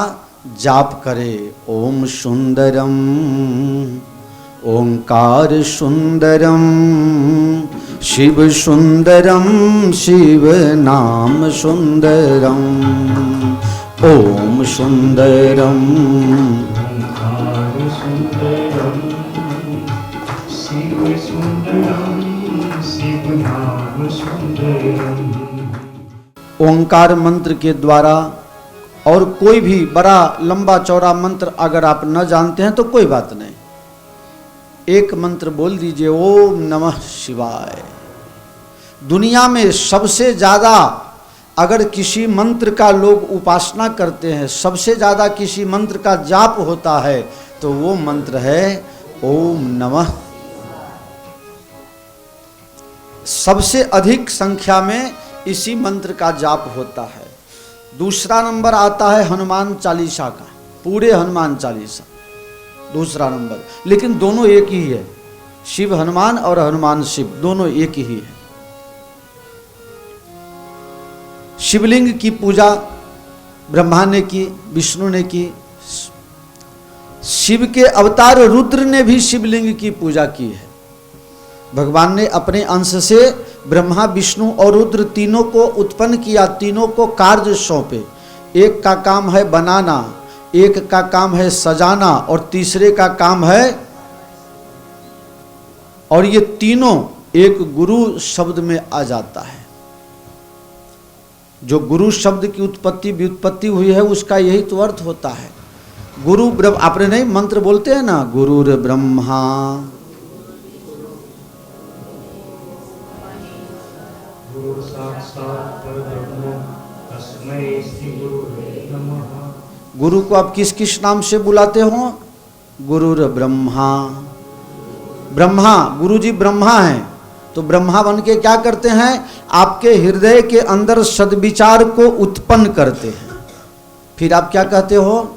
जाप करे। ओम सुंदरम ओंकार सुंदरम शिव सुंदरम शिव नाम सुंदरम। ओम सुंदरम ओंकार सुंदरम शिव सुंदरम शिव नाम सुंदरम। ओंकार मंत्र के द्वारा, और कोई भी बड़ा लंबा चौड़ा मंत्र अगर आप न जानते हैं तो कोई बात नहीं, एक मंत्र बोल दीजिए, ओम नमः शिवाय। दुनिया में सबसे ज्यादा अगर किसी मंत्र का लोग उपासना करते हैं, सबसे ज्यादा किसी मंत्र का जाप होता है, तो वो मंत्र है ओम नमः। सबसे अधिक संख्या में इसी मंत्र का जाप होता है। दूसरा नंबर आता है हनुमान चालीसा का, पूरे हनुमान चालीसा दूसरा नंबर, लेकिन दोनों एक ही है। शिव हनुमान और हनुमान शिव दोनों एक ही है। शिवलिंग की पूजा ब्रह्मा ने की, विष्णु ने की, शिव के अवतार रुद्र ने भी शिवलिंग की पूजा की है। भगवान ने अपने अंश से ब्रह्मा विष्णु और रुद्र तीनों को उत्पन्न किया, तीनों को कार्य सौंपे। एक का काम है बनाना, एक का काम है सजाना, और तीसरे का काम है, और ये तीनों एक गुरु शब्द में आ जाता है। जो गुरु शब्द की उत्पत्ति व्युत्पत्ति हुई है उसका यही तो अर्थ होता है। गुरु ब्रह्म, आपने नहीं मंत्र बोलते हैं ना, गुरुर ब्रह्मा गुरु को आप किस किस नाम से बुलाते हो? गुरुर ब्रह्मा। ब्रह्मा, गुरु जी ब्रह्मा हैं, तो ब्रह्मा बन के क्या करते हैं? आपके हृदय के अंदर सद्विचार को उत्पन्न करते हैं। फिर आप क्या कहते हो?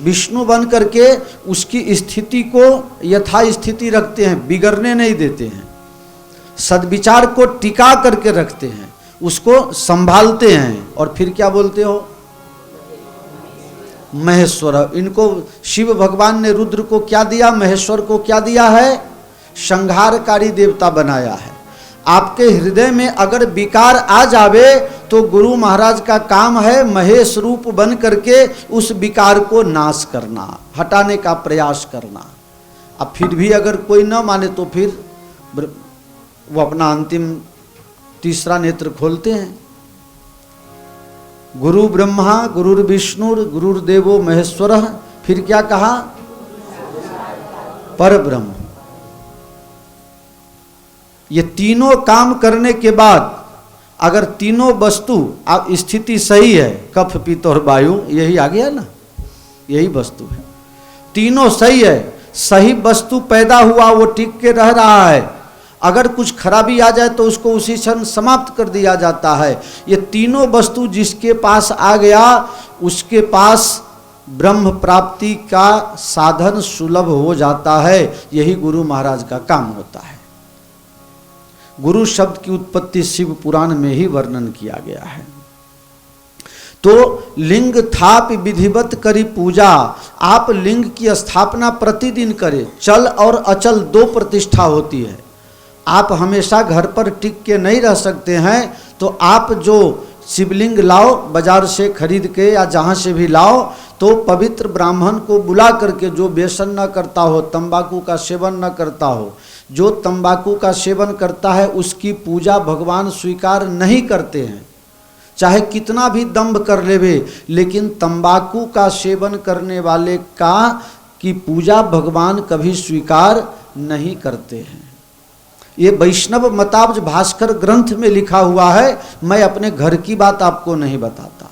विष्णु बन करके उसकी स्थिति को यथा स्थिति रखते हैं, बिगड़ने नहीं देते हैं। सद्विचार को टिका करके रखते हैं, उसको संभालते हैं। और फिर क्या बोलते हो? महेश्वर। इनको शिव भगवान ने रुद्र को क्या दिया? महेश्वर को क्या दिया है? संहारकारी देवता बनाया है। आपके हृदय में अगर विकार आ जावे तो गुरु महाराज का काम है महेश रूप बन करके उस विकार को नाश करना, हटाने का प्रयास करना। अब फिर भी अगर कोई न माने तो फिर वो अपना अंतिम तीसरा नेत्र खोलते हैं। गुरु ब्रह्मा गुरुर्विष्णुर गुरुर्देवो महेश्वरः, फिर क्या कहा? पर ब्रह्म। ये तीनों काम करने के बाद अगर तीनों वस्तु अब स्थिति सही है, कफ पित्त और वायु, यही आ गया ना, यही वस्तु है, तीनों सही है, सही वस्तु पैदा हुआ, वो टिक के रह रहा है। अगर कुछ खराबी आ जाए तो उसको उसी क्षण समाप्त कर दिया जाता है। ये तीनों वस्तु जिसके पास आ गया उसके पास ब्रह्म प्राप्ति का साधन सुलभ हो जाता है। यही गुरु महाराज का काम होता है। गुरु शब्द की उत्पत्ति शिव पुराण में ही वर्णन किया गया है। तो लिंग थाप विधिवत करी पूजा, आप लिंग की स्थापना प्रतिदिन करें। चल और अचल दो प्रतिष्ठा होती है। आप हमेशा घर पर टिक के नहीं रह सकते हैं, तो आप जो शिवलिंग लाओ बाजार से खरीद के या जहाँ से भी लाओ, तो पवित्र ब्राह्मण को बुला करके, जो व्यसन न करता हो, तंबाकू का सेवन न करता हो, जो तंबाकू का सेवन करता है उसकी पूजा भगवान स्वीकार नहीं करते हैं। चाहे कितना भी दंभ कर लेवे, लेकिन तंबाकू का सेवन करने वाले का की पूजा भगवान कभी स्वीकार नहीं करते हैं। ये वैष्णव मताब्ज भास्कर ग्रंथ में लिखा हुआ है। मैं अपने घर की बात आपको नहीं बताता।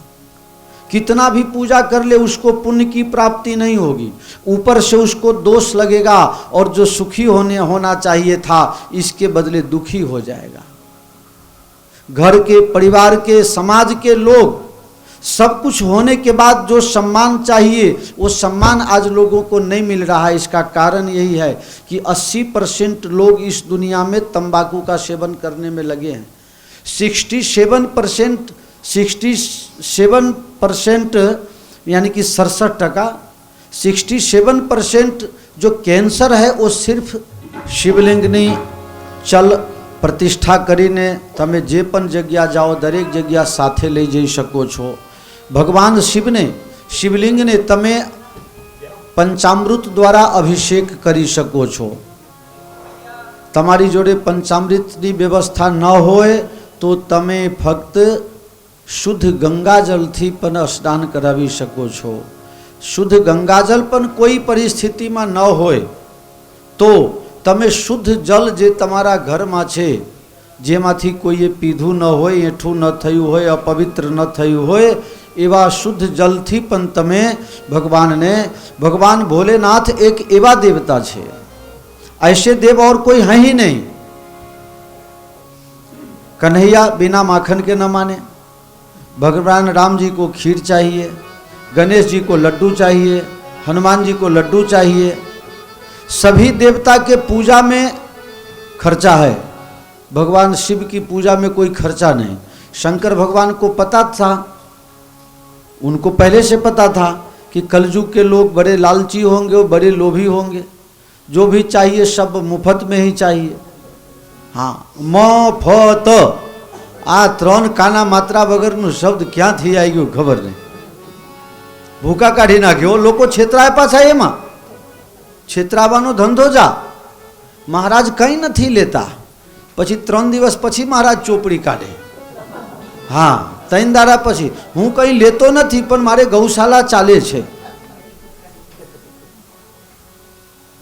कितना भी पूजा कर ले उसको पुण्य की प्राप्ति नहीं होगी, ऊपर से उसको दोष लगेगा और जो सुखी होना चाहिए था इसके बदले दुखी हो जाएगा। घर के, परिवार के, समाज के लोग, सब कुछ होने के बाद जो सम्मान चाहिए वो सम्मान आज लोगों को नहीं मिल रहा है। इसका कारण यही है कि 80% लोग इस दुनिया में तंबाकू का सेवन करने में लगे हैं। 67% यानी कि 67%, 67% जो कैंसर है वो सिर्फ शिवलिंग नहीं चल प्रतिष्ठा करीने तमे जे पण जग्या जाओ दरेक जग्या साथे लई जई शको छो। भगवान शिव ने, शिवलिंग ने तमे पंचामृत द्वारा अभिषेक करी शको छो। तमारी जोड़े पंचामृतनी व्यवस्था न होए तो तमे फक्त शुद्ध गंगाजल थी पण स्नान करावी शको छो। शुद्ध गंगाजल पण कोई परिस्थिति में न होए तो तमे शुद्ध जल जे तमारा घर में छे, जेमांथी कोई पीधु न होय, एठू न थयु होय, अपवित्र न थयु होय, एवा शुद्ध जल थी पण तमे भगवान भोलेनाथ एक एवा देवता छे, ऐसे देव और कोई है ही नहीं। कन्हैया बिना माखन के न माने। भगवान राम जी को खीर चाहिए, गणेश जी को लड्डू चाहिए, हनुमान जी को लड्डू चाहिए। सभी देवता के पूजा में खर्चा है, भगवान शिव की पूजा में कोई खर्चा नहीं। शंकर भगवान को पता था, उनको पहले से पता था कि कलयुग के लोग बड़े लालची होंगे, वो बड़े लोभी होंगे, जो भी चाहिए सब मुफ्त में ही चाहिए। हाँ, मुफ्त आ 3 काना मात्रा वगरनु शब्द क्या थी आई गयो खबर नहीं। भूखा काढ़ी नाख्यो, लोको छेतराय पाछा एमां छेतरावानो धंधो जा। महाराज कहीं नहीं लेता, पछी 3 दिवस पछी महाराज चोपड़ी काढ़े। हाँ, 3 दाड़ा पछी हूँ कहीं लेतो नहीं पण मारे गौशाला चाले छे।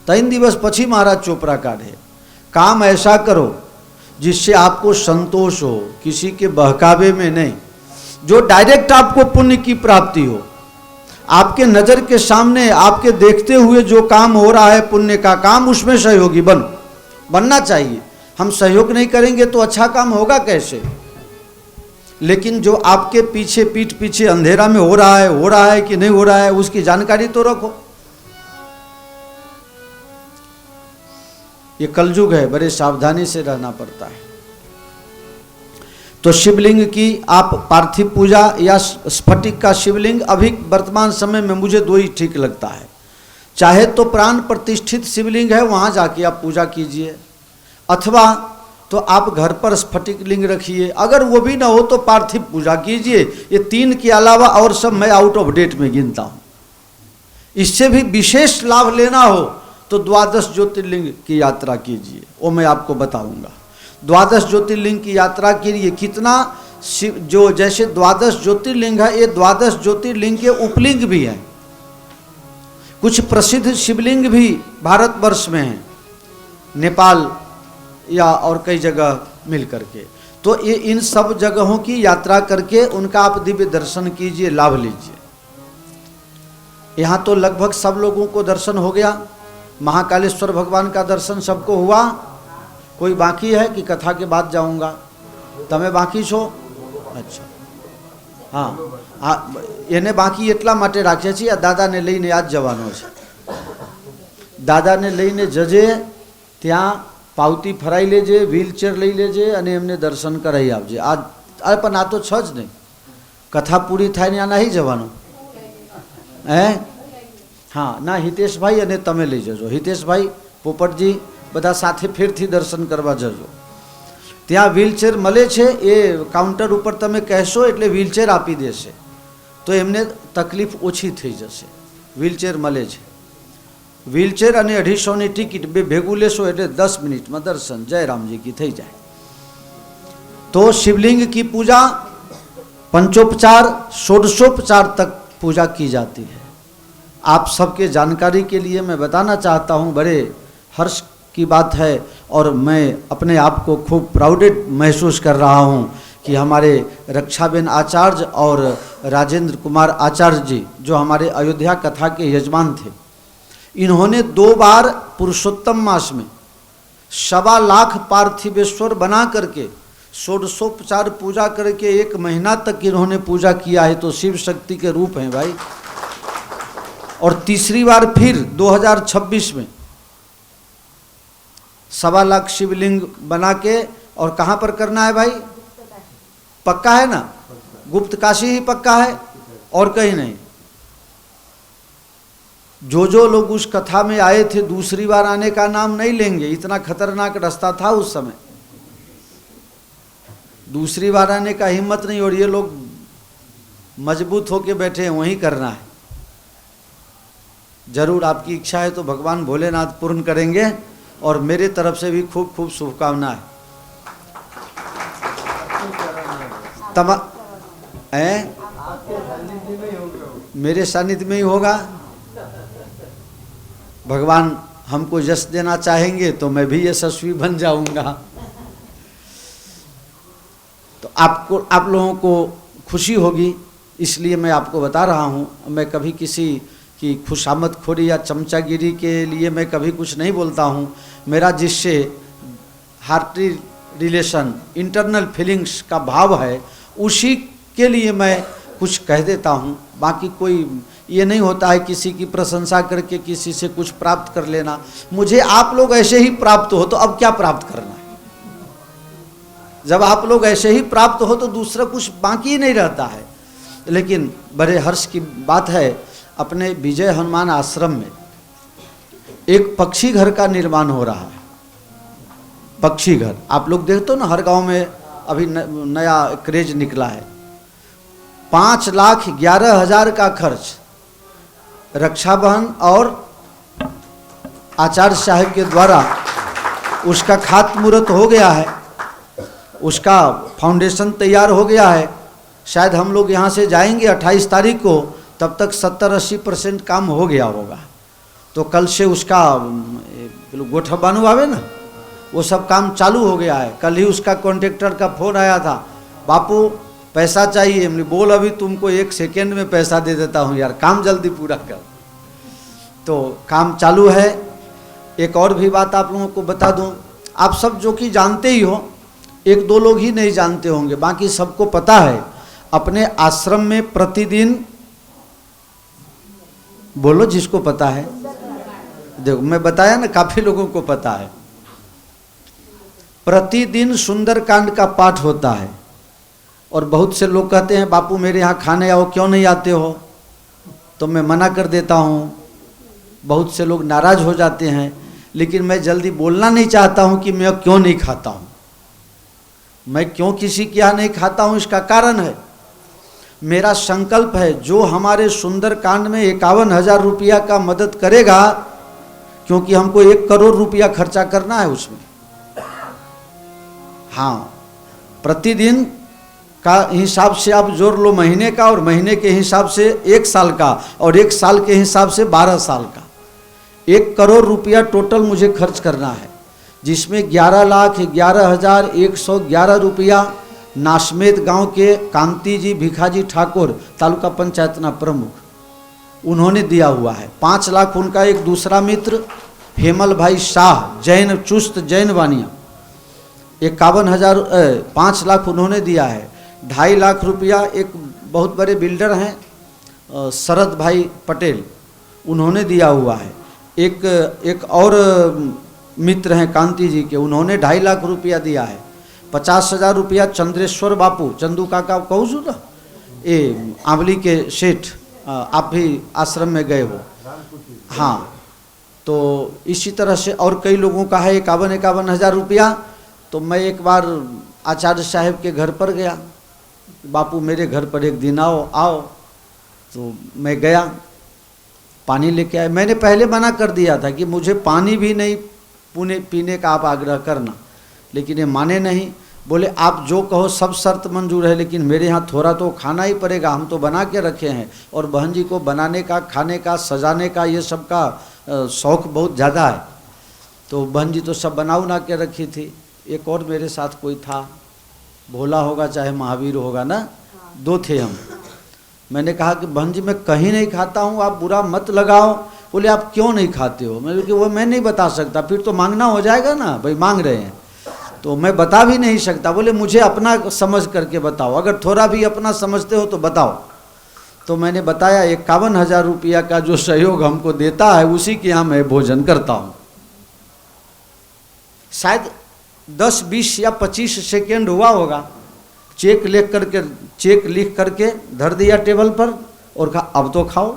3 दिवस पछी महाराज चोपड़ा काढ़े। काम ऐसा करो जिससे आपको संतोष हो, किसी के बहकावे में नहीं, जो डायरेक्ट आपको पुण्य की प्राप्ति हो। आपके नजर के सामने, आपके देखते हुए जो काम हो रहा है पुण्य का काम, उसमें सहयोगी बनना चाहिए। हम सहयोग नहीं करेंगे तो अच्छा काम होगा कैसे? लेकिन जो आपके पीछे, पीठ पीछे अंधेरा में हो रहा है कि नहीं हो रहा है, उसकी जानकारी तो रखो। ये कलयुग है, बड़े सावधानी से रहना पड़ता है। तो शिवलिंग की आप पार्थिव पूजा या स्फटिक का शिवलिंग, अभी वर्तमान समय में मुझे 2 ही ठीक लगता है। चाहे तो प्राण प्रतिष्ठित शिवलिंग है, वहाँ जाके आप पूजा कीजिए, अथवा तो आप घर पर स्फटिक लिंग रखिए। अगर वो भी ना हो तो पार्थिव पूजा कीजिए। ये 3 के अलावा और सब मैं आउट ऑफ डेट में गिनता हूँ। इससे भी विशेष लाभ लेना हो तो 12 ज्योतिर्लिंग की यात्रा कीजिए, वो मैं आपको बताऊंगा। 12 ज्योतिर्लिंग की यात्रा के लिए कितना शिव जो जैसे द्वादश ज्योतिर्लिंग है, ये द्वादश ज्योतिर्लिंग के उपलिंग भी हैं। कुछ प्रसिद्ध शिवलिंग भी भारतवर्ष में हैं, नेपाल या और कई जगह मिल करके। तो ये इन सब जगहों की यात्रा करके उनका आप दिव्य दर्शन कीजिए, लाभ लीजिए। यहाँ तो लगभग सब लोगों को दर्शन हो गया। महाकालेश्वर भगवान का दर्शन सबको हुआ। कोई बाकी है कि कथा के बाद जाऊंगा? तमे बाकी छो? अच्छा, हाँ, એને બાકી એટલા માટે રાખ્યા છે, આ દાદાને લઈને આજ જવાનો છે। દાદાને લઈને જજે, ત્યાં પાવતી ફરાઈ લેજે, વ્હીલચેર લઈ લેજે અને એમને દર્શન કરાવી આવજે। આ પણ આ તો છ જ નહીં, કથા પૂરી થાય ત્યાં નહીં જવાનું હે? હા ના, હિતેશભાઈ અને તમે લઈ જજો। હિતેશભાઈ, પોપટજી બધા સાથે ફેરથી દર્શન કરવા જજો। ત્યાં વ્હીલચેર મળે છે, એ કાઉન્ટર ઉપર તમે કહેશો એટલે વ્હીલચેર આપી દેશે, તો એમને તકલીફ ઓછી થઈ જશે। વ્હીલચેર મળે છે। વ્હીલચેર અને 250ની ટિકિટ બે ભેગું લેશો એટલે 10 મિનિટમાં દર્શન જય રામજી की થઈ જાય। तो शिवलिंग की पूजा पंचोपचार षोडशोपचार तक पूजा की जाती है। आप सबके जानकारी के लिए मैं बताना चाहता हूँ, बड़े हर्ष की बात है और मैं अपने आप को खूब प्राउडेड महसूस कर रहा हूँ कि हमारे रक्षाबेन आचार्य और राजेंद्र कुमार आचार्य जी, जो हमारे अयोध्या कथा के यजमान थे, इन्होंने 2 बार पुरुषोत्तम मास में 1.25 लाख पार्थिवेश्वर बना करके षोडशोपचार पूजा करके 1 महीना तक इन्होंने पूजा किया है। तो शिव शक्ति के रूप हैं भाई। और तीसरी बार फिर 2026 में 1.25 लाख शिवलिंग बना के, और कहाँ पर करना है भाई? पक्का है ना? गुप्त काशी ही पक्का है और कहीं नहीं। जो लोग उस कथा में आए थे, दूसरी बार आने का नाम नहीं लेंगे। इतना खतरनाक रास्ता था उस समय, दूसरी बार आने का हिम्मत नहीं। और ये लोग मजबूत होके बैठे हैं, वहीं करना है। जरूर आपकी इच्छा है तो भगवान भोलेनाथ पूर्ण करेंगे, और मेरे तरफ से भी खूब खूब शुभकामनाएं। मेरे सानिध्य में ही होगा। भगवान हमको यश देना चाहेंगे तो मैं भी यशस्वी बन जाऊंगा। तो आप लोगों को खुशी होगी, इसलिए मैं आपको बता रहा हूँ। मैं कभी किसी की खुशामद खोरी या चमचागिरी के लिए मैं कभी कुछ नहीं बोलता हूँ। मेरा जिससे हार्टी रिलेशन, इंटरनल फीलिंग्स का भाव है, उसी के लिए मैं कुछ कह देता हूँ। बाकी कोई ये नहीं होता है किसी की प्रशंसा करके किसी से कुछ प्राप्त कर लेना। मुझे आप लोग ऐसे ही प्राप्त हो तो अब क्या प्राप्त करना है? जब आप लोग ऐसे ही प्राप्त हो तो दूसरा कुछ बाकी ही नहीं रहता है। लेकिन बड़े हर्ष की बात है, अपने विजय हनुमान आश्रम में एक पक्षी घर का निर्माण हो रहा है। पक्षी घर आप लोग देखते हो ना, हर गांव में अभी नया क्रेज निकला है। 5,11,000 का खर्च रक्षाबंधन और आचार्य साहब के द्वारा उसका खातमुहूर्त हो गया है, उसका फाउंडेशन तैयार हो गया है। शायद हम लोग यहाँ से जाएंगे 28 तारीख को, तब तक 70-80% काम हो गया होगा। तो कल से उसका गोठा बानू आवे ना, वो सब काम चालू हो गया है। कल ही उसका कॉन्ट्रैक्टर का फ़ोन आया था, बापू पैसा चाहिए। हमने बोल अभी तुमको 1 सेकेंड में पैसा दे देता हूँ यार, काम जल्दी पूरा कर। तो काम चालू है। एक और भी बात आप लोगों को बता दूँ, आप सब जो कि जानते ही हो, 1-2 लोग ही नहीं जानते होंगे, बाकी सबको पता है। अपने आश्रम में प्रतिदिन, बोलो जिसको पता है, देखो मैं बताया ना, काफी लोगों को पता है। प्रतिदिन सुंदरकांड का पाठ होता है। और बहुत से लोग कहते हैं बापू मेरे यहाँ खाने आओ, क्यों नहीं आते हो? तो मैं मना कर देता हूँ। बहुत से लोग नाराज हो जाते हैं, लेकिन मैं जल्दी बोलना नहीं चाहता हूँ कि मैं क्यों नहीं खाता हूँ। मैं क्यों किसी के यहाँ नहीं खाता हूँ, इसका कारण है, मेरा संकल्प है, जो हमारे सुंदरकांड में 51,000 रुपया का मदद करेगा, क्योंकि हमको 1 करोड़ रुपया खर्चा करना है उसमें। हाँ, प्रतिदिन का हिसाब से आप जोड़ लो महीने का, और महीने के हिसाब से 1 साल का, और 1 साल के हिसाब से 12 साल का। 1 करोड़ रुपया टोटल मुझे खर्च करना है, जिसमें 11,11,111 रुपया नाशमेत गांव के कांति जी भिखाजी ठाकुर तालुका पंचायतना प्रमुख उन्होंने दिया हुआ है। 5 लाख उनका एक दूसरा मित्र हेमल भाई शाह जैन चुस्त जैन बानिया 5 लाख उन्होंने दिया है। 2.5 लाख रुपया एक बहुत बड़े बिल्डर हैं शरद भाई पटेल उन्होंने दिया हुआ है। एक और मित्र हैं कांति जी के, उन्होंने 2.5 लाख रुपया दिया है। 50,000 रुपया चंद्रेश्वर बापू चंदू काका कहूँ सु ना ये आंवली के सेठ, आप भी आश्रम में गए हो। हाँ, तो इसी तरह से और कई लोगों का है 51,000 रुपया। तो मैं एक बार आचार्य साहब के घर पर गया, बापू मेरे घर पर एक दिन आओ। तो मैं गया, पानी लेके आए। मैंने पहले मना कर दिया था कि मुझे पानी भी नहीं पीने का आप आग्रह करना, लेकिन ये माने नहीं। बोले आप जो कहो सब शर्त मंजूर है, लेकिन मेरे यहाँ थोड़ा तो खाना ही पड़ेगा, हम तो बना के रखे हैं। और बहन जी को बनाने का, खाने का, सजाने का, ये सब का शौक़ बहुत ज़्यादा है। तो बहन जी तो सब बना के रखी थी। एक और मेरे साथ कोई था, भोला होगा चाहे महावीर होगा ना, 2 थे हम। मैंने कहा कि बहन जी मैं कहीं नहीं खाता हूँ, आप बुरा मत लगाओ। बोले आप क्यों नहीं खाते हो? मैंने कि वो मैं नहीं बता सकता, फिर तो मांगना हो जाएगा ना, भाई मांग रहे हैं तो मैं बता भी नहीं सकता। बोले मुझे अपना समझ करके बताओ, अगर थोड़ा भी अपना समझते हो तो बताओ। तो मैंने बताया 51,000 रुपया का जो सहयोग हमको देता है उसी के यहाँ मैं भोजन करता हूँ। शायद 10, 20 या 25 सेकेंड हुआ होगा। चेक लिख करके धर दिया टेबल पर और कहा अब तो खाओ।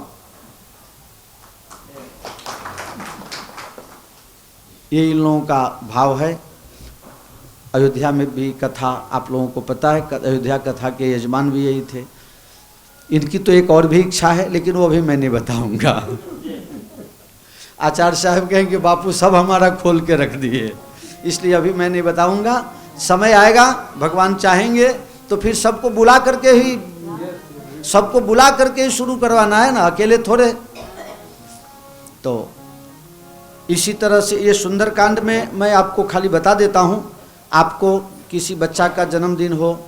ये इन लोगों का भाव है। अयोध्या में भी कथा आप लोगों को पता है, अयोध्या कथा के यजमान भी यही थे। इनकी तो एक और भी इच्छा है, लेकिन वो भी मैं नहीं बताऊंगा। आचार्य साहब कहेंगे बापू सब हमारा खोल के रख दिए, इसलिए अभी मैं नहीं बताऊंगा। समय आएगा, भगवान चाहेंगे तो फिर सबको बुला करके ही शुरू करवाना है ना, अकेले थोड़े। तो इसी तरह से ये सुंदरकांड में मैं आपको खाली बता देता हूँ। आपको किसी बच्चा का जन्मदिन हो,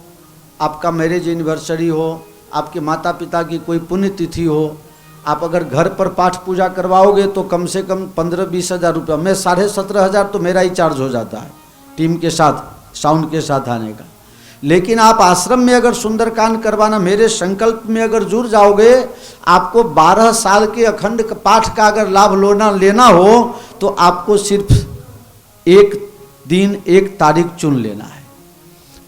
आपका मैरिज एनिवर्सरी हो, आपके माता पिता की कोई पुण्यतिथि हो, आप अगर घर पर पाठ पूजा करवाओगे तो कम से कम 15-20 हज़ार रुपया, मैं 17,500 तो मेरा ही चार्ज हो जाता है टीम के साथ, साउंड के साथ आने का। लेकिन आप आश्रम में अगर सुंदरकांड करवाना, मेरे संकल्प में अगर जुड़ जाओगे, आपको 12 साल के अखंड पाठ का अगर लाभ लेना हो तो आपको सिर्फ एक दिन, एक तारीख चुन लेना है।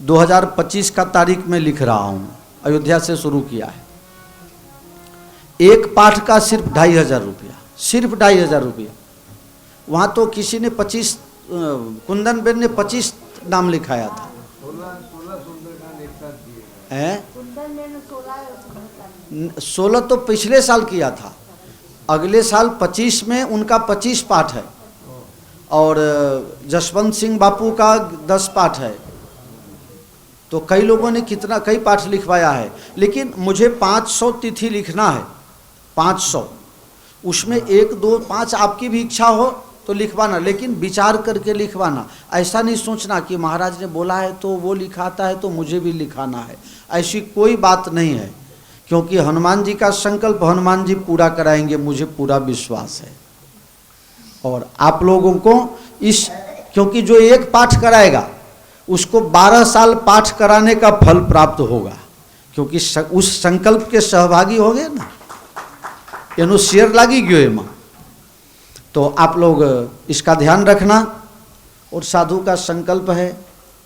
2025 का तारीख में लिख रहा हूँ, अयोध्या से शुरू किया है। एक पाठ का सिर्फ 2,500 रुपया, सिर्फ 2,500 रुपया। वहाँ तो किसी ने 25, कुंदन बेन ने 25 नाम लिखाया था। 16 तो पिछले साल किया था, अगले साल 25 में उनका 25 पाठ है, और जसवंत सिंह बापू का 10 पाठ है। तो कई लोगों ने कई पाठ लिखवाया है। लेकिन मुझे 500 तिथि लिखना है, 500। उसमें 1, 2, 5 आपकी भी इच्छा हो तो लिखवाना, लेकिन विचार करके लिखवाना। ऐसा नहीं सोचना कि महाराज ने बोला है तो वो लिखाता है तो मुझे भी लिखाना है, ऐसी कोई बात नहीं है। क्योंकि हनुमान जी का संकल्प हनुमान जी पूरा कराएंगे, मुझे पूरा विश्वास है। और आप लोगों को क्योंकि जो एक पाठ कराएगा उसको 12 साल पाठ कराने का फल प्राप्त होगा, क्योंकि उस संकल्प के सहभागी हो गए ना, एनो शेयर लागी गयो एमा। तो आप लोग इसका ध्यान रखना। और साधु का संकल्प है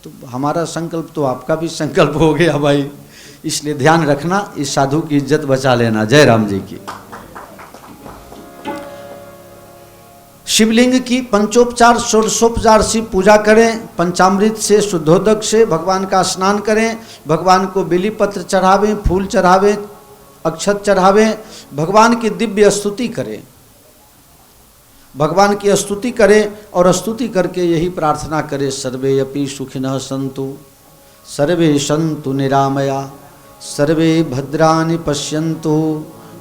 तो हमारा संकल्प तो आपका भी संकल्प हो गया भाई, इसलिए ध्यान रखना, इस साधु की इज्जत बचा लेना। जय राम जी की। शिवलिंग की पंचोपचार षोडशोपचार से पूजा करें, पंचामृत से शुद्धोदक से भगवान का स्नान करें, भगवान को बेली पत्र चढ़ावें, फूल चढ़ावें, अक्षत चढ़ावें, भगवान की दिव्य स्तुति करें, भगवान की स्तुति करें। और स्तुति करके यही प्रार्थना करें, सर्वे अपि सुखिनः सन्तु, सर्वे सन्तु निरामया, सर्वे भद्राणि पश्यन्तु,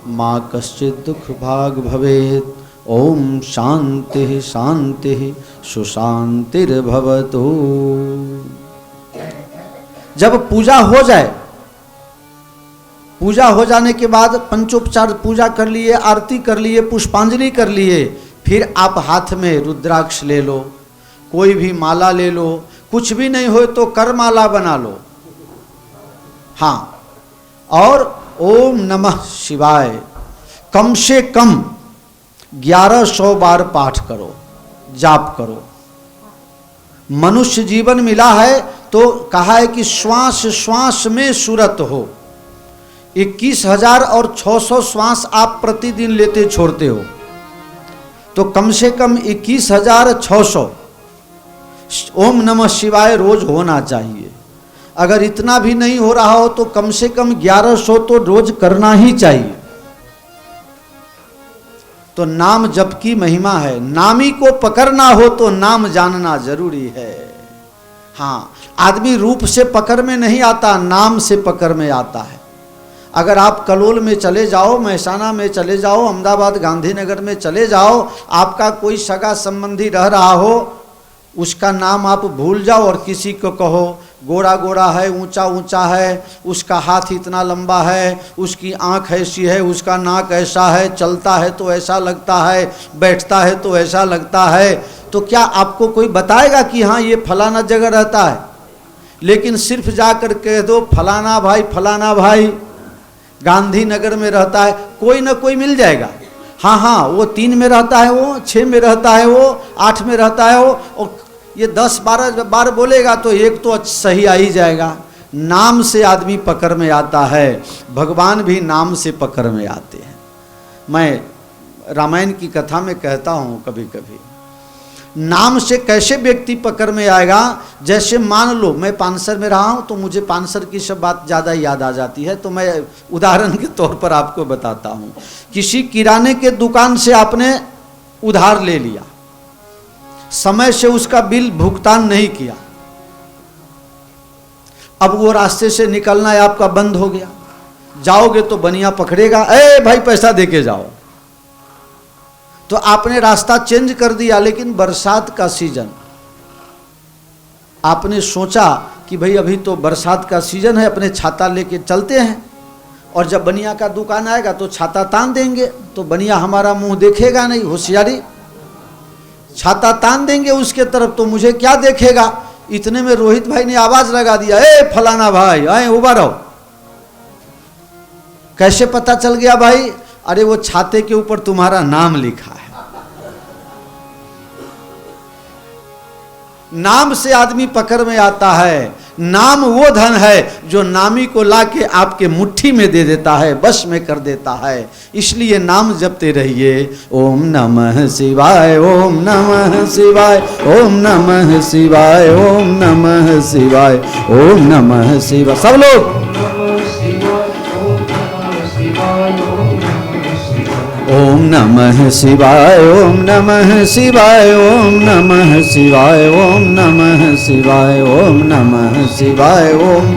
माँ कश्चित् दुख भाग भवेत्। ओम शांति शांति सुशांतिर्भवतु। जब पूजा हो जाए, पूजा हो जाने के बाद पंचोपचार पूजा कर लिए, आरती कर लिए, पुष्पांजलि कर लिए, फिर आप हाथ में रुद्राक्ष ले लो, कोई भी माला ले लो, कुछ भी नहीं हो तो कर माला बना लो। हाँ, और ओम नमः शिवाय कम से कम 1100 बार पाठ करो, जाप करो। मनुष्य जीवन मिला है तो कहा है कि श्वास श्वास में सुरत हो। 21,600 श्वास आप प्रतिदिन लेते छोड़ते हो, तो कम से कम 21,600 ओम नमः शिवाय रोज होना चाहिए। अगर इतना भी नहीं हो रहा हो तो कम से कम 1100 तो रोज करना ही चाहिए। तो नाम जप की महिमा है। नामी को पकड़ना हो तो नाम जानना जरूरी है। हाँ, आदमी रूप से पकड़ में नहीं आता, नाम से पकड़ में आता है। अगर आप कलोल में चले जाओ, महसाना में चले जाओ, अहमदाबाद गांधीनगर में चले जाओ, आपका कोई सगा संबंधी रह रहा हो, उसका नाम आप भूल जाओ और किसी को कहो गोरा गोरा है, ऊंचा ऊंचा है, उसका हाथ इतना लंबा है, उसकी आंख ऐसी है, उसका नाक ऐसा है, चलता है तो ऐसा लगता है, बैठता है तो ऐसा लगता है, तो क्या आपको कोई बताएगा कि हाँ ये फलाना जगह रहता है? लेकिन सिर्फ जाकर कह दो फलाना भाई गांधीनगर में रहता है, कोई ना कोई मिल जाएगा। हाँ हाँ, वो 3 में रहता है, वो 6 में रहता है, वो 8 में रहता है, वो और ये 10-12 बार बोलेगा तो एक तो सही आ ही जाएगा। नाम से आदमी पकड़ में आता है, भगवान भी नाम से पकड़ में आते हैं। मैं रामायण की कथा में कहता हूँ कभी कभी, नाम से कैसे व्यक्ति पकड़ में आएगा। जैसे मान लो मैं पानसर में रहा हूँ तो मुझे पानसर की सब बात ज़्यादा याद आ जाती है, तो मैं उदाहरण के तौर पर आपको बताता हूँ। किसी किराने के दुकान से आपने उधार ले लिया, समय से उसका बिल भुगतान नहीं किया, अब वो रास्ते से निकलना है आपका बंद हो गया, जाओगे तो बनिया पकड़ेगा, ए भाई पैसा देके जाओ, तो आपने रास्ता चेंज कर दिया। लेकिन बरसात का सीजन, आपने सोचा कि भाई अभी तो बरसात का सीजन है, अपने छाता लेके चलते हैं, और जब बनिया का दुकान आएगा तो छाता तान देंगे, तो बनिया हमारा मुंह देखेगा नहीं, होशियारी, छाता तान देंगे उसके तरफ तो मुझे क्या देखेगा। इतने में रोहित भाई ने आवाज लगा दिया, ए फलाना भाई आए उभा रहो। कैसे पता चल गया भाई? अरे वो छाते के ऊपर तुम्हारा नाम लिखा है। नाम से आदमी पकड़ में आता है। नाम वो धन है जो नामी को लाके आपके मुट्ठी में दे देता है, बस में कर देता है। इसलिए नाम जपते रहिए। ओम नमः शिवाय, ओम नमः शिवाय, ओम नमः शिवाय, ओम नमः शिवाय, ओम नमः शिवाय। सब लोग ओम नमः शिवाय, ओम नमः शिवाय, ओम नमः शिवाय, ओम नमः शिवाय, ओम नमः शिवाय, ओम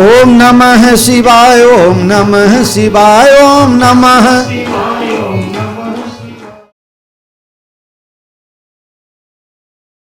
ओम नमः शिवाय, ओम नमः शिवाय, ओम नमः